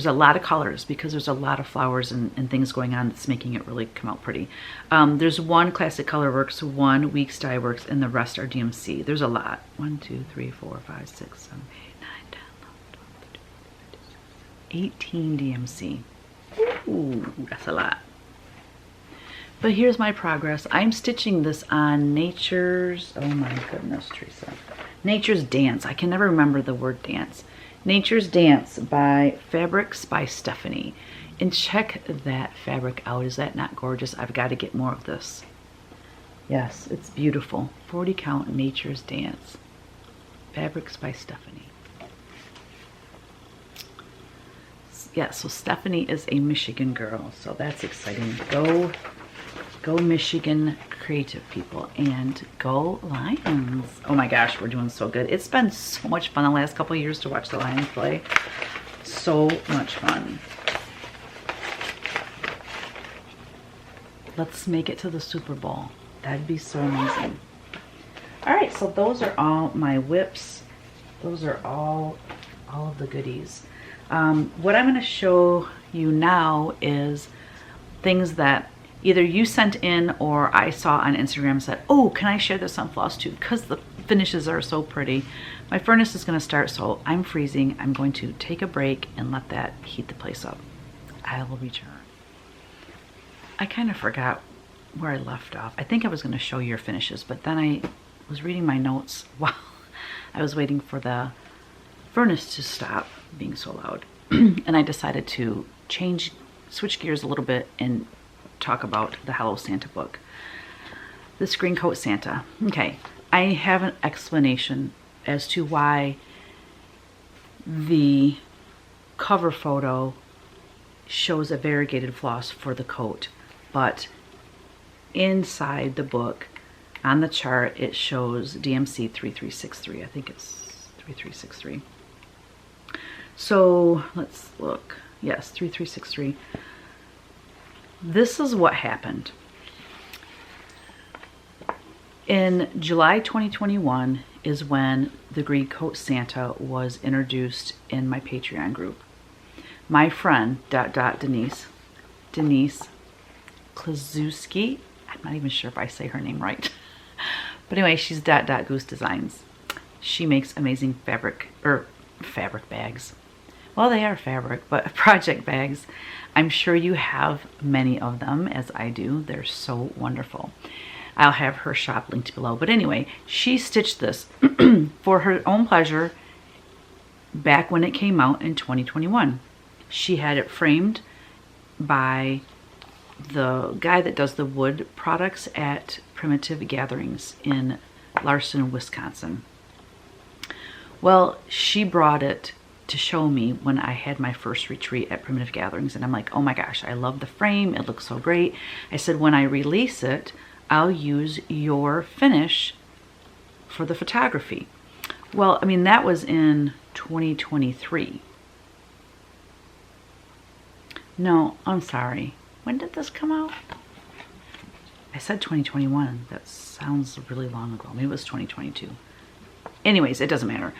a lot of colors because there's a lot of flowers and things going on that's making it really come out pretty. There's one Classic Colorworks, one Weeks Dye Works, and the rest are DMC. There's a lot. 1, 2, 3, 4, 5, 6, 7, 8, 9, 10, 11, 12, 18 DMC. Ooh, that's a lot. But here's my progress. I'm stitching this on Nature's, oh my goodness, Teresa. Nature's Dance. I can never remember the word dance. Nature's Dance by Fabrics by Stephanie. And check that fabric out. Is that not gorgeous? I've got to get more of this. Yes, it's beautiful. 40 count Nature's Dance. Fabrics by Stephanie. Yeah, so Stephanie is a Michigan girl, so that's exciting. Go Michigan creative people, and go Lions. Oh my gosh, we're doing so good. It's been so much fun the last couple of years to watch the Lions play. So much fun. Let's make it to the Super Bowl. That'd be so amazing. All right, so those are all my whips. Those are all of the goodies. What I'm going to show you now is things that either you sent in or I saw on Instagram and said, oh, can I share this on Flosstube? Because the finishes are so pretty. My furnace is going to start, so I'm freezing. I'm going to take a break and let that heat the place up. I will return. I kind of forgot where I left off. I think I was going to show your finishes, but then I was reading my notes while I was waiting for the furnace to stop being so loud. and I decided to switch gears a little bit and talk about the Hello Santa book. This green coat Santa. Okay, I have an explanation as to why the cover photo shows a variegated floss for the coat, but inside the book on the chart it shows DMC 3363. I think it's 3363. So let's look. Yes, 3363. This is what happened. In July 2021 is when the green coat Santa was introduced in my Patreon group. My friend, Denise Klazuski, I'm not even sure if I say her name right. But anyway, she's Goose Designs. She makes amazing fabric bags. Well, they are fabric, but project bags. I'm sure you have many of them, as I do. They're so wonderful. I'll have her shop linked below. But anyway, she stitched this for her own pleasure back when it came out in 2021. She had it framed by the guy that does the wood products at Primitive Gatherings in Larson, Wisconsin. Well, she brought it to show me when I had my first retreat at Primitive Gatherings, and I'm like, oh my gosh, I love the frame, it looks so great. I said, when I release it, I'll use your finish for the photography. Well, I mean, that was in 2023. No, I'm sorry. When did this come out? I said 2021. That sounds really long ago. Maybe it was 2022. Anyways, it doesn't matter.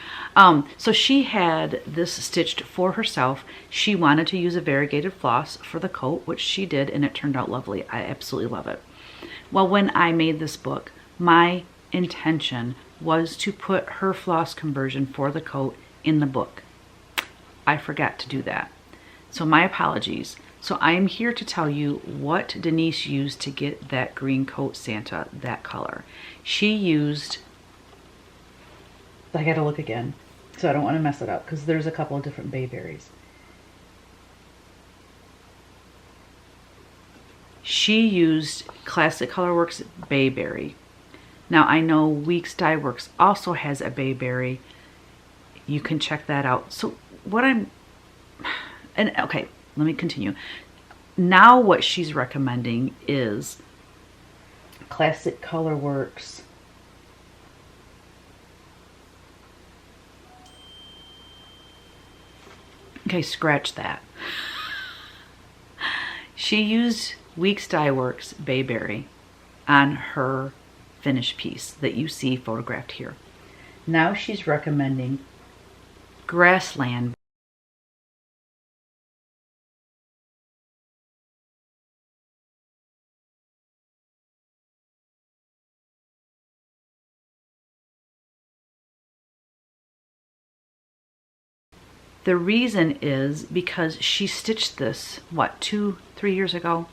So she had this stitched for herself. She wanted to use a variegated floss for the coat, which she did, and it turned out lovely. I absolutely love it. Well, when I made this book, my intention was to put her floss conversion for the coat in the book. I forgot to do that. So my apologies. So I am here to tell you what Denise used to get that green coat Santa, that color. She used, I gotta look again, so I don't want to mess it up, because there's a couple of different bayberries. She used Classic Colorworks Bayberry. Now I know Weeks Dye Works also has a bayberry. You can check that out. So what okay, let me continue. Now what she's recommending is Classic Colorworks okay, scratch that. She used Weeks Dye Works Bayberry on her finished piece that you see photographed here. Now she's recommending Grassland. The reason is because she stitched this, what, 2-3 years ago?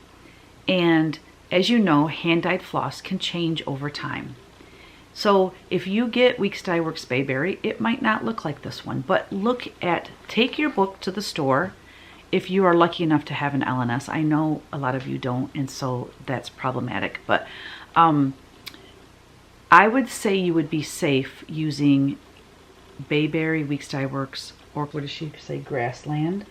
And as you know, hand-dyed floss can change over time. So if you get Weeks Dye Works Bayberry, it might not look like this one, but take your book to the store if you are lucky enough to have an LNS. I know a lot of you don't, and so that's problematic, but I would say you would be safe using Bayberry, Weeks Dye Works, or what does she say, Grassland.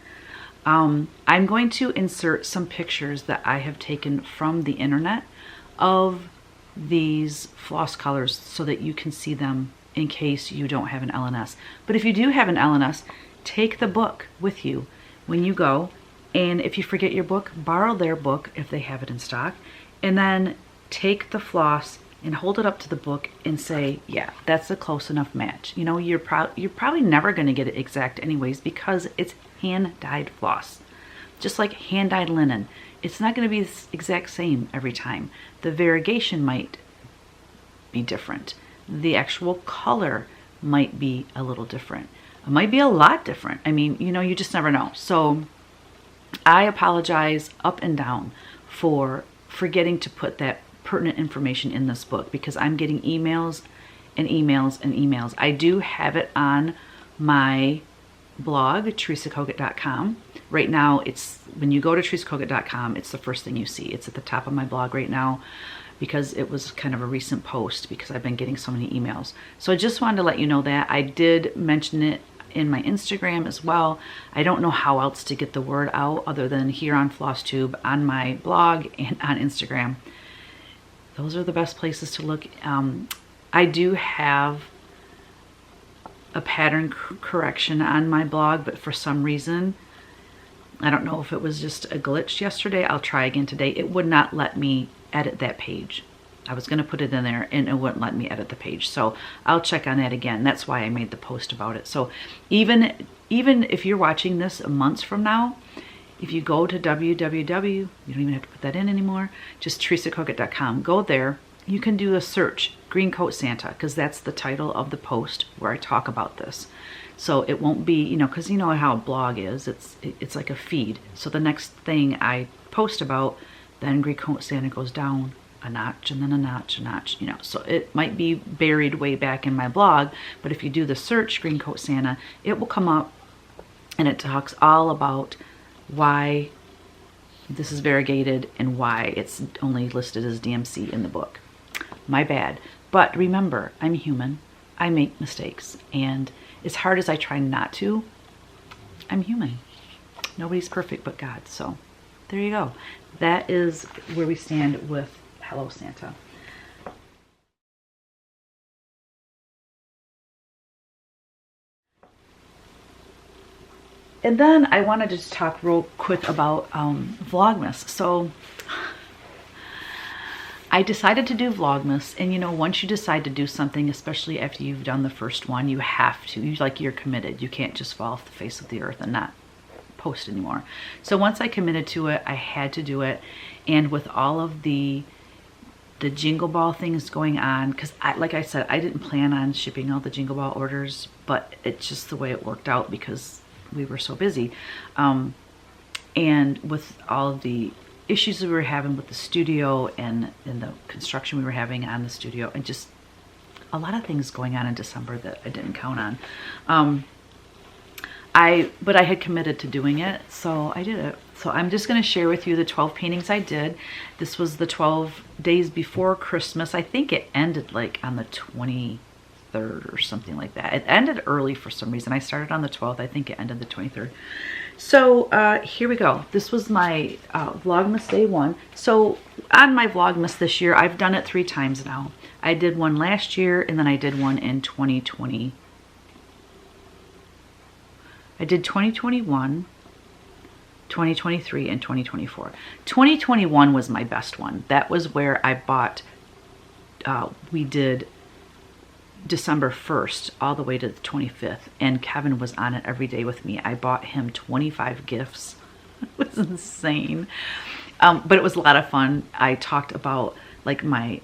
I'm going to insert some pictures that I have taken from the internet of these floss colors so that you can see them in case you don't have an LNS. But if you do have an LNS, take the book with you when you go, and if you forget your book, borrow their book if they have it in stock, and then take the floss and hold it up to the book and say, yeah, that's a close enough match. You know, you're probably never going to get it exact anyways, because it's hand-dyed floss. Just like hand-dyed linen. It's not going to be the exact same every time. The variegation might be different. The actual color might be a little different. It might be a lot different. I mean, you know, you just never know. So I apologize up and down for forgetting to put that pertinent information in this book, because I'm getting emails and emails and emails. I do have it on my blog, teresakogut.com. Right now, it's when you go to teresakogut.com, it's the first thing you see. It's at the top of my blog right now because it was kind of a recent post because I've been getting so many emails. So I just wanted to let you know that. I did mention it in my Instagram as well. I don't know how else to get the word out other than here on Flosstube, on my blog, and on Instagram. Those are the best places to look. I do have a pattern correction on my blog, but for some reason, I don't know if it was just a glitch yesterday. I'll try again today. It would not let me edit that page. I was going to put it in there and it wouldn't let me edit the page. So I'll check on that again. That's why I made the post about it. So even if you're watching this months from now, if you go to www, you don't even have to put that in anymore, just teresakogut.com, go there. You can do a search, Green Coat Santa, because that's the title of the post where I talk about this. So it won't be, you know, because you know how a blog is, it's like a feed. So the next thing I post about, then Green Coat Santa goes down a notch and then a notch, you know. So it might be buried way back in my blog, but if you do the search Green Coat Santa, it will come up and it talks all about why this is variegated and why it's only listed as DMC in the book. My bad. But remember, I'm human. I make mistakes. And as hard as I try not to, I'm human. Nobody's perfect but God. So there you go. That is where we stand with Hello Santa. And then I wanted to just talk real quick about Vlogmas. So I decided to do Vlogmas, and you know, once you decide to do something, especially after you've done the first one, you have to. You're committed. You can't just fall off the face of the earth and not post anymore. So once I committed to it, I had to do it. And with all of the Jingle Ball things going on, because like I said, I didn't plan on shipping all the Jingle Ball orders, but it's just the way it worked out because we were so busy. And with all of the issues that we were having with the studio and the construction we were having on the studio, and just a lot of things going on in December that I didn't count on. But I had committed to doing it, so I did it. So I'm just going to share with you the 12 paintings I did. This was the 12 days before Christmas. I think it ended like on the 23rd or something like that. It ended early for some reason. I started on the 12th. I think it ended the 23rd. So here we go. This was my Vlogmas day 1. So on my Vlogmas this year, I've done it 3 times now. I did one last year, and then I did one in 2020. I did 2021, 2023, and 2024. 2021 was my best one. That was where I bought, we did December 1st all the way to the 25th, and Kevin was on it every day with me. I bought him 25 gifts. It was insane. But it was a lot of fun. I talked about like my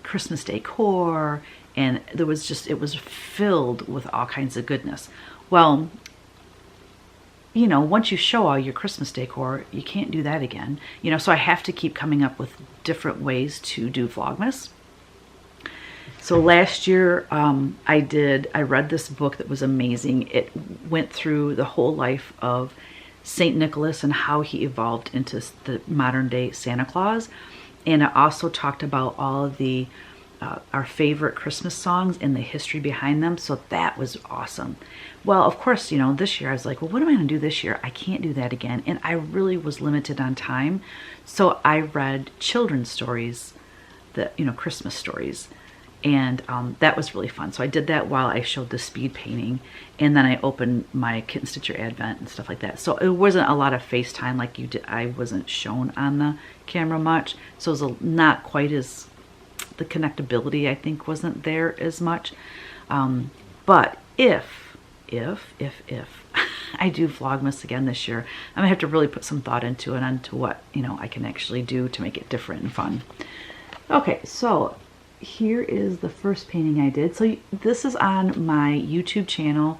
Christmas decor, and there was just, it was filled with all kinds of goodness. Well, you know, once you show all your Christmas decor, you can't do that again. You know, so I have to keep coming up with different ways to do Vlogmas. So last year, I read this book that was amazing. It went through the whole life of St. Nicholas and how he evolved into the modern day Santa Claus. And it also talked about all of the our favorite Christmas songs and the history behind them. So that was awesome. Well, of course, you know, this year I was like, well, what am I going to do this year? I can't do that again. And I really was limited on time. So I read children's stories, Christmas stories. And that was really fun. So I did that while I showed the speed painting. And then I opened my Kitten Stitcher Advent and stuff like that. So it wasn't a lot of FaceTime like you did. I wasn't shown on the camera much. So it was not quite as, the connectability I think wasn't there as much. But if I do Vlogmas again this year, I'm gonna have to really put some thought into it, onto what, I can actually do to make it different and fun. Okay, so here is the first painting I did. So this is on my YouTube channel.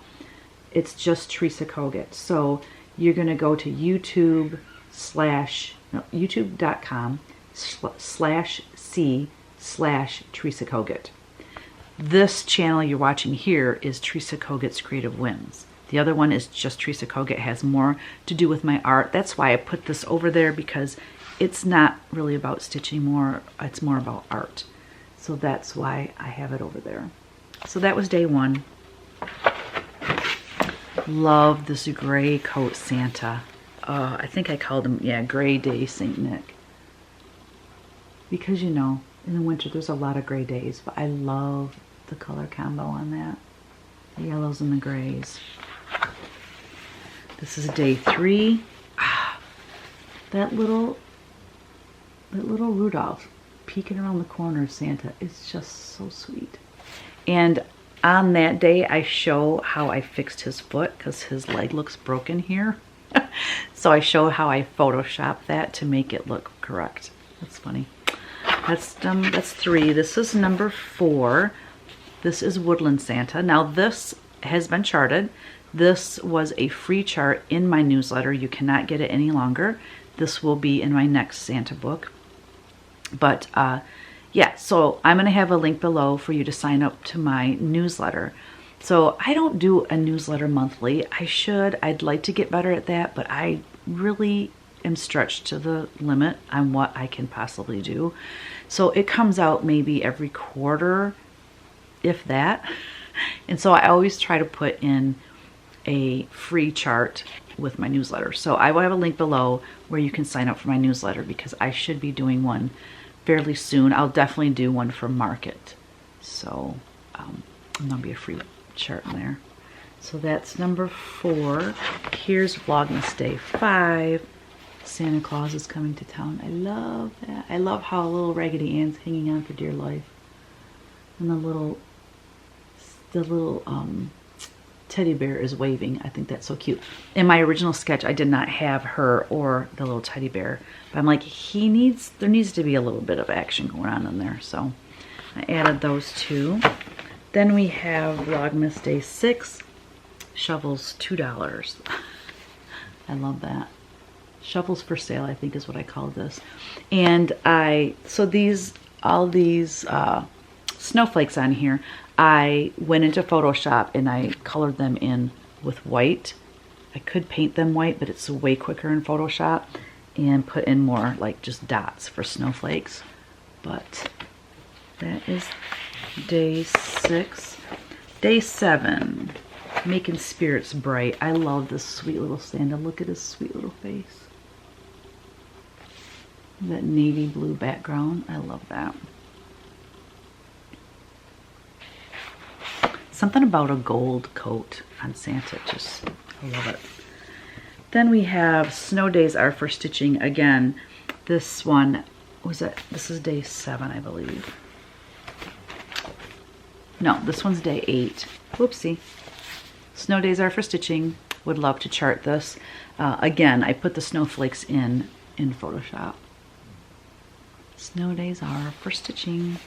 It's just Teresa Kogut. So you're gonna go to youtube.com/C/Teresa Kogut. This channel you're watching here is Teresa Kogut's Creative Whims. The other one is just Teresa Koga. It has more to do with my art. That's why I put this over there, because it's not really about Stitch anymore. It's more about art. So that's why I have it over there. So that was day one. Love this gray coat Santa. I think I called him, yeah, Gray Day St. Nick. Because, you know, in the winter there's a lot of gray days, but I love the color combo on that. The yellows and the grays. This is day 3. That little Rudolph peeking around the corner of Santa is just so sweet. And on that day, I show how I fixed his foot because his leg looks broken here. So I show how I photoshopped that to make it look correct. That's funny. That's 3. This is number 4. This is Woodland Santa. Now this has been charted. This was a free chart in my newsletter. You cannot get it any longer. This will be in my next Santa book. But yeah, so I'm going to have a link below for you to sign up to my newsletter. So I don't do a newsletter monthly. I should. I'd like to get better at that, but I really am stretched to the limit on what I can possibly do. So it comes out maybe every quarter, if that. And so I always try to put in a free chart with my newsletter. So I will have a link below where you can sign up for my newsletter, because I should be doing one fairly soon. I'll definitely do one for Market. So there'll be a free chart in there. So that's number 4. Here's Vlogmas day 5. Santa Claus is coming to town. I love that. I love how little Raggedy Ann's hanging on for dear life. And the little teddy bear is waving. I think that's so cute. In my original sketch, I did not have her or the little teddy bear, but I'm like, there needs to be a little bit of action going on in there. So I added those 2. Then we have Vlogmas day 6. Shovels, $2. I love that. Shovels for sale, I think is what I call this. And all these snowflakes on here, I went into Photoshop and I colored them in with white. I could paint them white, but it's way quicker in Photoshop, and put in more like just dots for snowflakes. But that is day 6. Day 7, making spirits bright. I love this sweet little Santa. Look at his sweet little face. That navy blue background. I love that. Something about a gold coat on Santa, I love it. Then we have Snow Days Are for Stitching. Again, this one, this is day 7, I believe. No, this one's day 8. Whoopsie. Snow Days Are for Stitching. Would love to chart this. Again, I put the snowflakes in Photoshop. Snow Days Are for Stitching.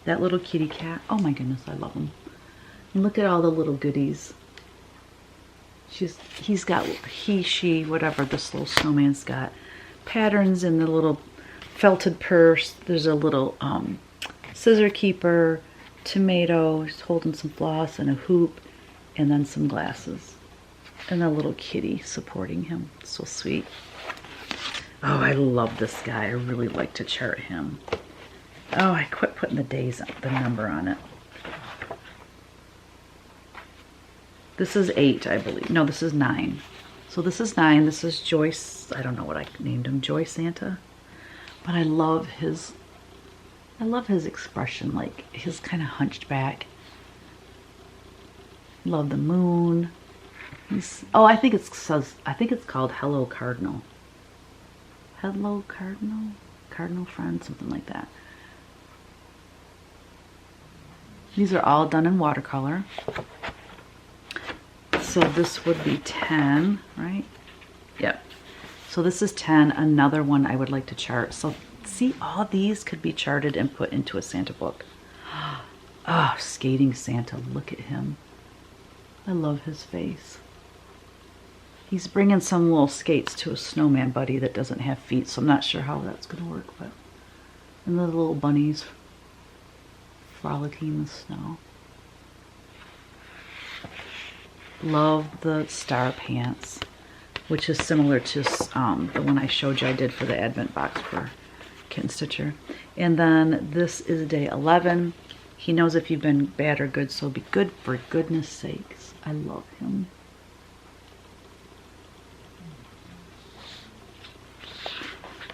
That little kitty cat. Oh my goodness, I love him. And look at all the little goodies. He's got, she, whatever this little snowman's got. Patterns in the little felted purse. There's a little scissor keeper, tomato, he's holding some floss and a hoop, and then some glasses. And a little kitty supporting him. So sweet. Oh, I love this guy. I really like to chart him. Oh, I quit putting the number on it. This is 8, I believe. No, this is 9. So this is 9. This is Joyce. I don't know what I named him. Joy Santa. But I love his expression, like his kind of hunched back. Love the moon. I think it's called Hello Cardinal. Hello Cardinal? Cardinal Friend, something like that. These are all done in watercolor. So this would be 10, right? Yep. So this is 10, another one I would like to chart. So see, all these could be charted and put into a Santa book. Oh, skating Santa, look at him. I love his face. He's bringing some little skates to a snowman buddy that doesn't have feet, so I'm not sure how that's going to work. But and the little bunnies frolicking in the snow. Love the star pants, which is similar to the one I showed you I did for the Advent box for Kitten Stitcher. And then this is day 11. He knows if you've been bad or good, so be good for goodness sakes. I love him.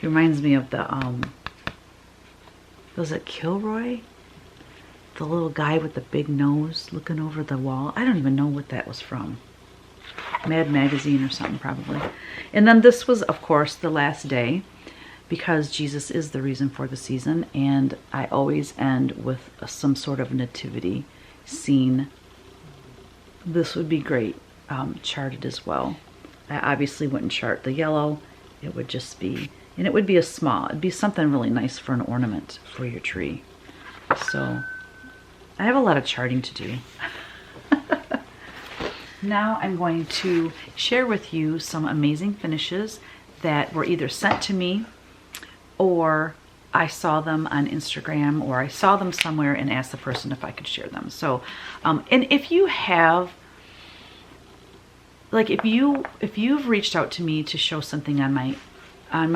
He reminds me of the, was it Kilroy? The little guy with the big nose looking over the wall. I don't even know what that was from. Mad Magazine or something probably. And then this was, of course, the last day, because Jesus is the reason for the season, and I always end with some sort of nativity scene. This would be great charted as well. I obviously wouldn't chart the yellow. It would just be, and it would be a small, it'd be something really nice for an ornament for your tree. So I have a lot of charting to do. Now I'm going to share with you some amazing finishes that were either sent to me, or I saw them on Instagram, or I saw them somewhere and asked the person if I could share them. So, and if you have, like if you've reached out to me to show something on my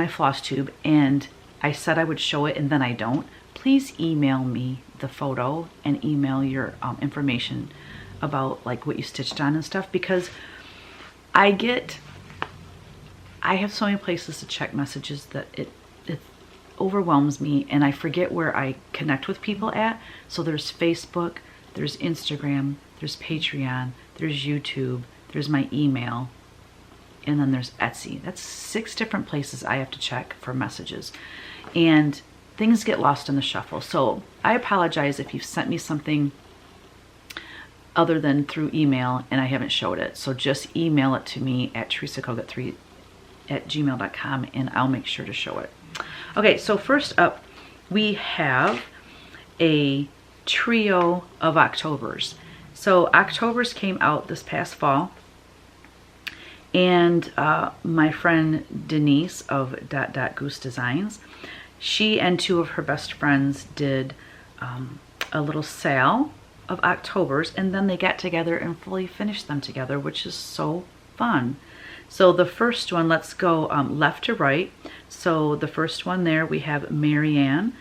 Flosstube and I said I would show it and then I don't, please email me the photo and email your information about like what you stitched on and stuff, because I have so many places to check messages that it overwhelms me, and I forget where I connect with people at. So there's Facebook, there's Instagram, there's Patreon, there's YouTube, there's my email, and then there's Etsy. That's 6 different places I have to check for messages, and things get lost in the shuffle. So I apologize if you've sent me something other than through email and I haven't showed it. So just email it to me at teresakogut3@gmail.com and I'll make sure to show it. Okay, so first up we have a trio of Octobers. So Octobers came out this past fall, and my friend Denise of Goose Designs, she and 2 of her best friends did a little sale of Octobers, and then they got together and fully finished them together, which is so fun. So the first one, let's go left to right. So the first one there, we have Marianne.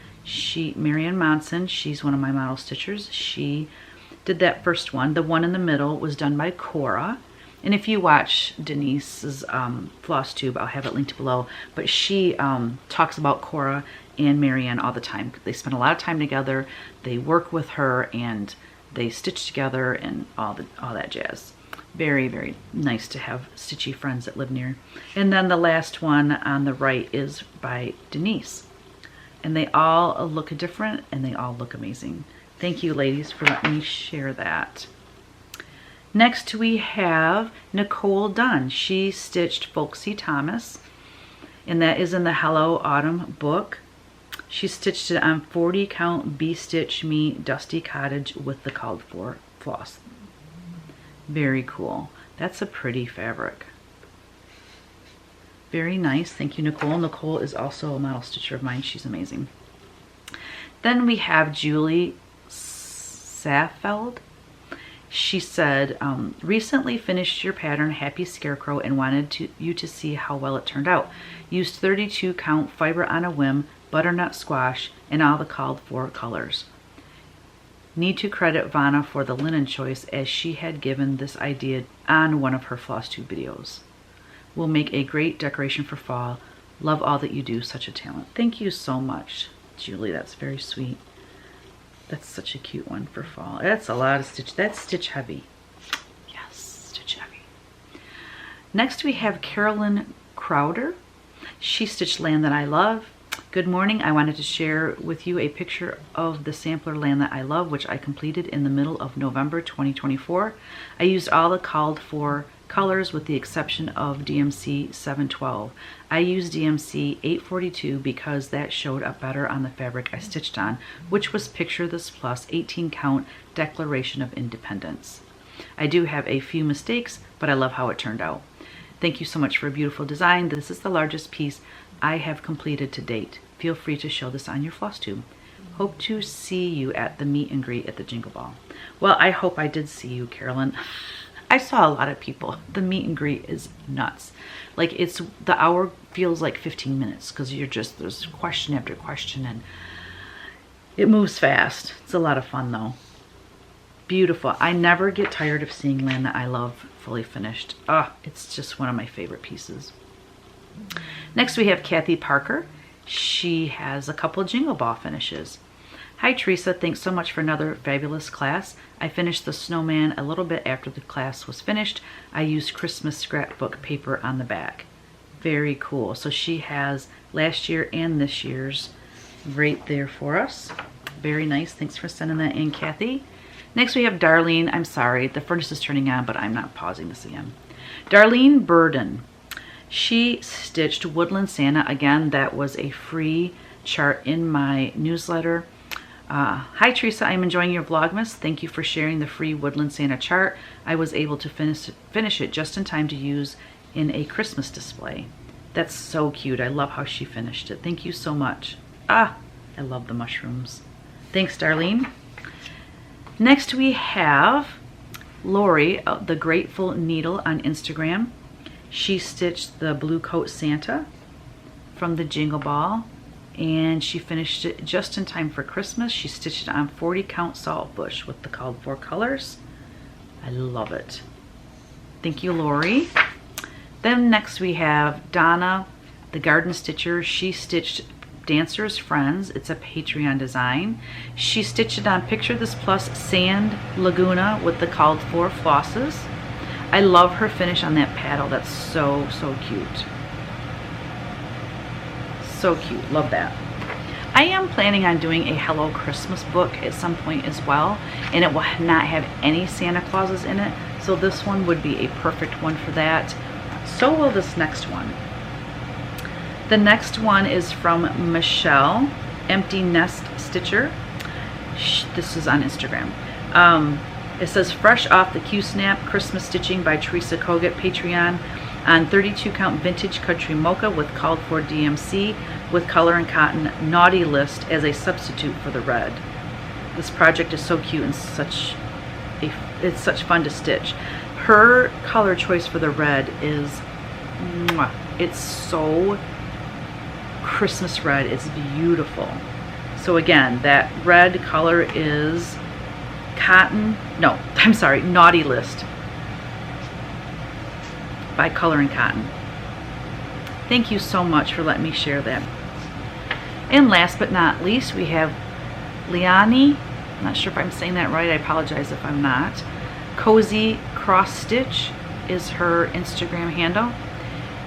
Marianne Monson, she's one of my model stitchers. She did that first one. The one in the middle was done by Cora. And if you watch Denise's Flosstube, I'll have it linked below. But she talks about Cora and Marianne all the time. They spend a lot of time together. They work with her and they stitch together and all that jazz. Very, very nice to have stitchy friends that live near. And then the last one on the right is by Denise. And they all look different and they all look amazing. Thank you, ladies, for letting me share that. Next we have Nicole Dunn. She stitched Folksy Thomas, and that is in the Hello Autumn book. She stitched it on 40 count B-Stitch Me Dusty Cottage with the called for floss. Very cool. That's a pretty fabric. Very nice. Thank you, Nicole. Nicole is also a model stitcher of mine. She's amazing. Then we have Julie Safeld. She said, recently finished your pattern, Happy Scarecrow, and wanted you to see how well it turned out. Used 32 count fiber on a whim, butternut squash, and all the called for colors. Need to credit Vanna for the linen choice, as she had given this idea on one of her Flosstube videos. Will make a great decoration for fall. Love all that you do, such a talent. Thank you so much, Julie. That's very sweet. That's such a cute one for fall. That's a lot of stitch. That's stitch heavy. Yes, stitch heavy. Next we have Carolyn Crowder. She stitched Land That I Love. Good morning. I wanted to share with you a picture of the sampler Land That I Love, which I completed in the middle of November 2024. I used all the called for colors with the exception of DMC 712. I used DMC 842 because that showed up better on the fabric I stitched on, which was Picture This Plus 18 count Declaration of Independence. I do have a few mistakes, but I love how it turned out. Thank you so much for a beautiful design. This is the largest piece I have completed to date. Feel free to show this on your Flosstube. Hope to see you at the meet and greet at the Jingle Ball. Well, I hope I did see you, Carolyn. I saw a lot of people. The meet and greet is nuts. Like the hour feels like 15 minutes because there's question after question and it moves fast. It's a lot of fun though. Beautiful. I never get tired of seeing Land That I Love fully finished. It's just one of my favorite pieces. Next we have Kathy Parker. She has a couple of Jingle Ball finishes. Hi Teresa, thanks so much for another fabulous class. I finished the snowman a little bit after the class was finished. I used Christmas scrapbook paper on the back. Very cool. So she has last year and this year's right there for us. Very nice. Thanks for sending that in, Kathy. Next we have Darlene. I'm sorry, the furnace is turning on, but I'm not pausing this again. Darlene Burden. She stitched Woodland Santa. Again, that was a free chart in my newsletter. Hi Teresa, I'm enjoying your Vlogmas. Thank you for sharing the free Woodland Santa chart. I was able to finish it just in time to use in a Christmas display. That's so cute. I love how she finished it. Thank you so much. I love the mushrooms. Thanks, Darlene. Next we have Lori, the Grateful Needle on Instagram. She stitched the Blue Coat Santa from the Jingle Ball and she finished it just in time for Christmas. She stitched it on 40 count salt bush with the called for colors. I love it. Thank you, Lori. Then next we have Donna, the Garden Stitcher. She stitched Dancer's Friends. It's a Patreon design. She stitched it on Picture This Plus Sand Laguna with the called for flosses. I love her finish on that paddle. That's so cute. So cute. Love that. I am planning on doing a Hello Christmas book at some point as well, and it will not have any Santa Clauses in it, so this one would be a perfect one for that. So will this next one. The next one is from Michelle, Empty Nest Stitcher. This is on Instagram. It says, fresh off the Q-Snap Christmas Stitching by Teresa Kogut, Patreon, on 32 count vintage country mocha with called for DMC with color and cotton naughty list as a substitute for the red. This project is so cute and it's such fun to stitch. Her color choice for the red is, it's so Christmas red. It's beautiful. So again, that red color is Naughty List by Color and Cotton. Thank you so much for letting me share that. And last but not least, we have Liani. I'm not sure if I'm saying that right. I apologize if I'm not. Cozy Cross Stitch is her Instagram handle.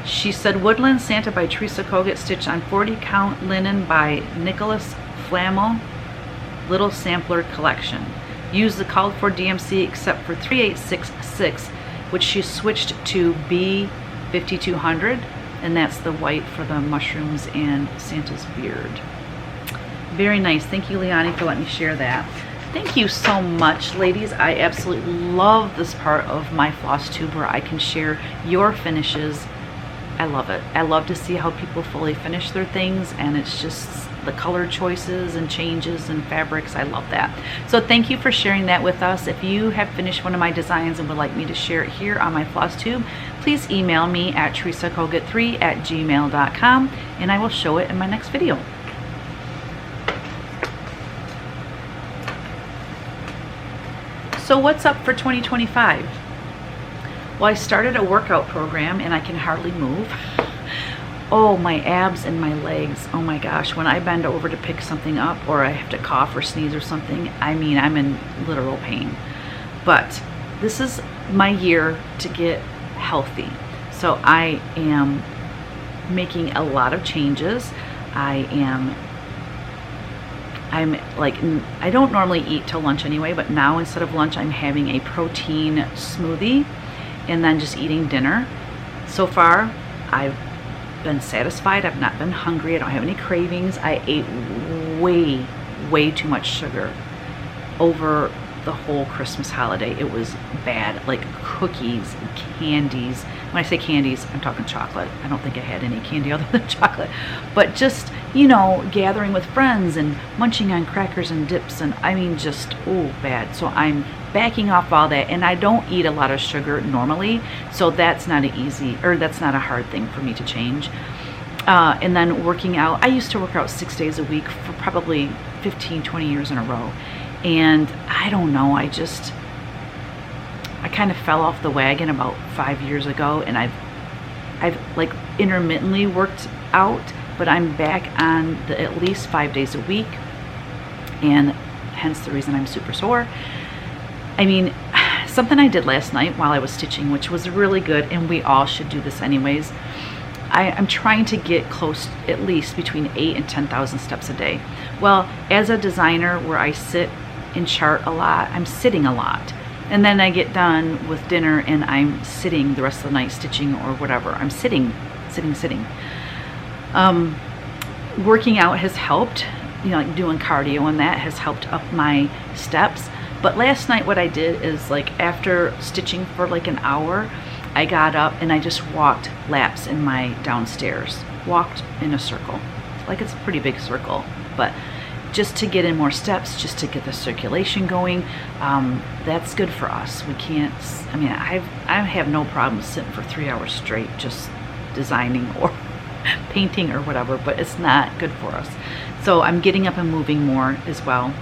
She said, Woodland Santa by Teresa Kogut, stitched on 40 count linen by Nicholas Flamel, little sampler collection. Use the called for DMC except for 3866, which she switched to B5200, and that's the white for the mushrooms and Santa's beard. Very nice. Thank you, Liani, for letting me share that. Thank you so much, ladies. I absolutely love this part of my Flosstube where I can share your finishes. I love it. I love to see how people fully finish their things, and it's just the color choices and changes and fabrics. I love that. So thank you for sharing that with us. If you have finished one of my designs and would like me to share it here on my Flosstube, please email me at teresakogut3@gmail.com and I will show it in my next video. So what's up for 2025? Well, I started a workout program and I can hardly move. Oh, my abs and my legs. Oh my gosh, when I bend over to pick something up or I have to cough or sneeze or something, I mean, I'm in literal pain. But this is my year to get healthy. So I am making a lot of changes. I'm like, I don't normally eat till lunch anyway, but now instead of lunch, I'm having a protein smoothie and then just eating dinner. So far, I've been satisfied. I've not been hungry. I don't have any cravings. I ate way too much sugar over the whole Christmas holiday. It was bad, like cookies and candies. When I say candies, I'm talking chocolate. I don't think I had any candy other than chocolate, but just, you know, gathering with friends and munching on crackers and dips, and I mean, just, oh, bad. So I'm backing off all that, and I don't eat a lot of sugar normally, so that's not that's not a hard thing for me to change. And then working out, I used to work out 6 days a week for probably 15-20 years in a row, and I don't know, I kind of fell off the wagon about 5 years ago, and I've like intermittently worked out, but I'm back on the at least 5 days a week, and hence the reason I'm super sore. I mean, something I did last night while I was stitching, which was really good, and we all should do this anyways. I'm trying to get close, at least between 8,000 and 10,000 steps a day. Well, as a designer where I sit and chart a lot, I'm sitting a lot. And then I get done with dinner and I'm sitting the rest of the night stitching or whatever. I'm sitting. Working out has helped, you know, like doing cardio, and that has helped up my steps. But last night what I did is, like, after stitching for like an hour, I got up and I just walked laps in my downstairs. Walked in a circle. Like, it's a pretty big circle, but just to get in more steps, just to get the circulation going. That's good for us. We can't, I mean, I have no problem sitting for 3 hours straight just designing or painting or whatever, but it's not good for us. So I'm getting up and moving more as well.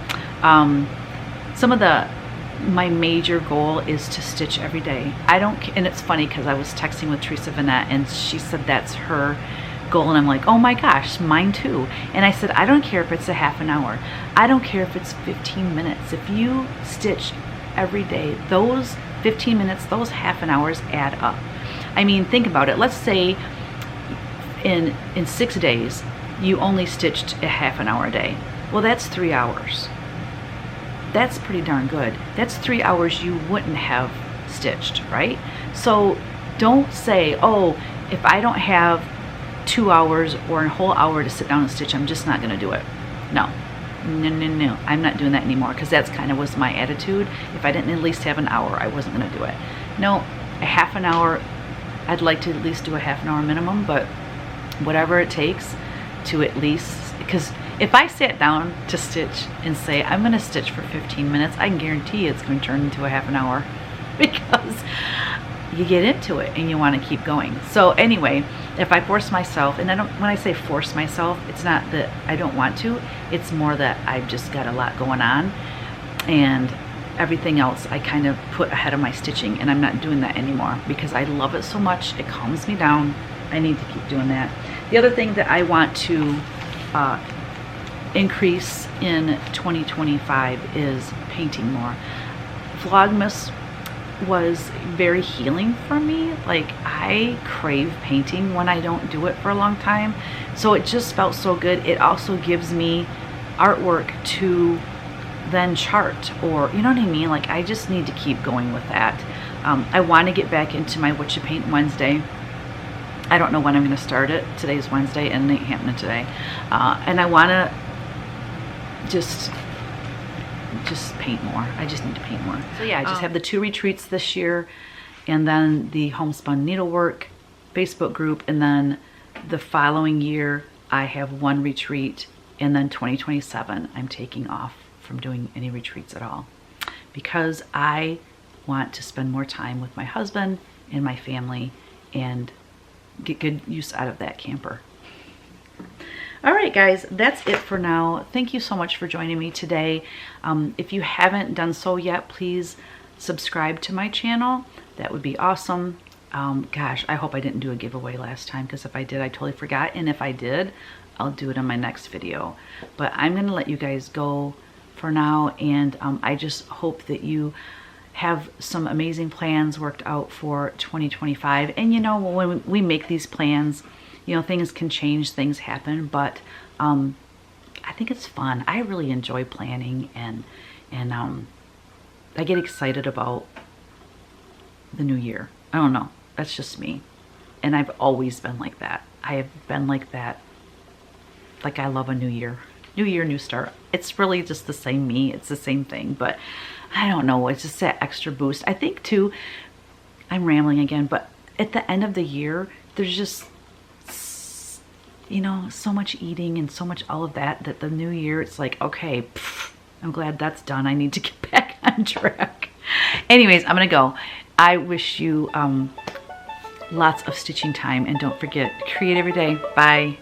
My major goal is to stitch every day. And it's funny because I was texting with Teresa Vanette and she said that's her goal, and I'm like, oh my gosh, mine too. And I said, I don't care if it's a half an hour. I don't care if it's 15 minutes. If you stitch every day, those 15 minutes, those half an hours add up. I mean, think about it. Let's say in 6 days, you only stitched a half an hour a day. Well, that's 3 hours. That's pretty darn good. That's 3 hours you wouldn't have stitched, right? So don't say, oh, if I don't have 2 hours or a whole hour to sit down and stitch, I'm just not going to do it. No. I'm not doing that anymore, because that's kind of was my attitude. If I didn't at least have an hour, I wasn't going to do it. No, a half an hour, I'd like to at least do a half an hour minimum, but whatever it takes to at least, because if I sat down to stitch and say, I'm going to stitch for 15 minutes, I can guarantee it's going to turn into a half an hour, because you get into it and you want to keep going. So anyway, if I force myself, and when I say force myself, it's not that I don't want to, it's more that I've just got a lot going on, and everything else I kind of put ahead of my stitching, and I'm not doing that anymore because I love it so much. It calms me down. I need to keep doing that. The other thing that I want to increase in 2025 is painting more. Vlogmas was very healing for me. Like, I crave painting when I don't do it for a long time, so it just felt so good. It also gives me artwork to then chart, or, you know what I mean? Like, I just need to keep going with that. I want to get back into my What You Paint Wednesday. I don't know when I'm going to start it. Today's Wednesday and it ain't happening today. And I want to just paint more. I just need to paint more. So yeah, I just have the 2 retreats this year, and then the homespun needlework Facebook group, and then the following year I have 1 retreat, and then 2027 I'm taking off from doing any retreats at all, because I want to spend more time with my husband and my family and get good use out of that camper. All right, guys, that's it for now. Thank you so much for joining me today. If you haven't done so yet, please subscribe to my channel. That would be awesome. Gosh, I hope I didn't do a giveaway last time, because if I did, I totally forgot. And if I did, I'll do it in my next video. But I'm going to let you guys go for now, and I just hope that you have some amazing plans worked out for 2025. And you know, when we make these plans, you know, things can change, things happen, but I think it's fun. I really enjoy planning, and I get excited about the new year. I don't know, that's just me. And I've always been like that. I have been like that. Like, I love a new year. New year, new start. It's really just the same me. It's the same thing, but I don't know. It's just that extra boost. I think too, I'm rambling again, but at the end of the year, there's just, you know, so much eating and so much all of that, that the new year, it's like, okay, I'm glad that's done. I need to get back on track. Anyways, I'm gonna go. I wish you lots of stitching time, and don't forget, create every day. Bye.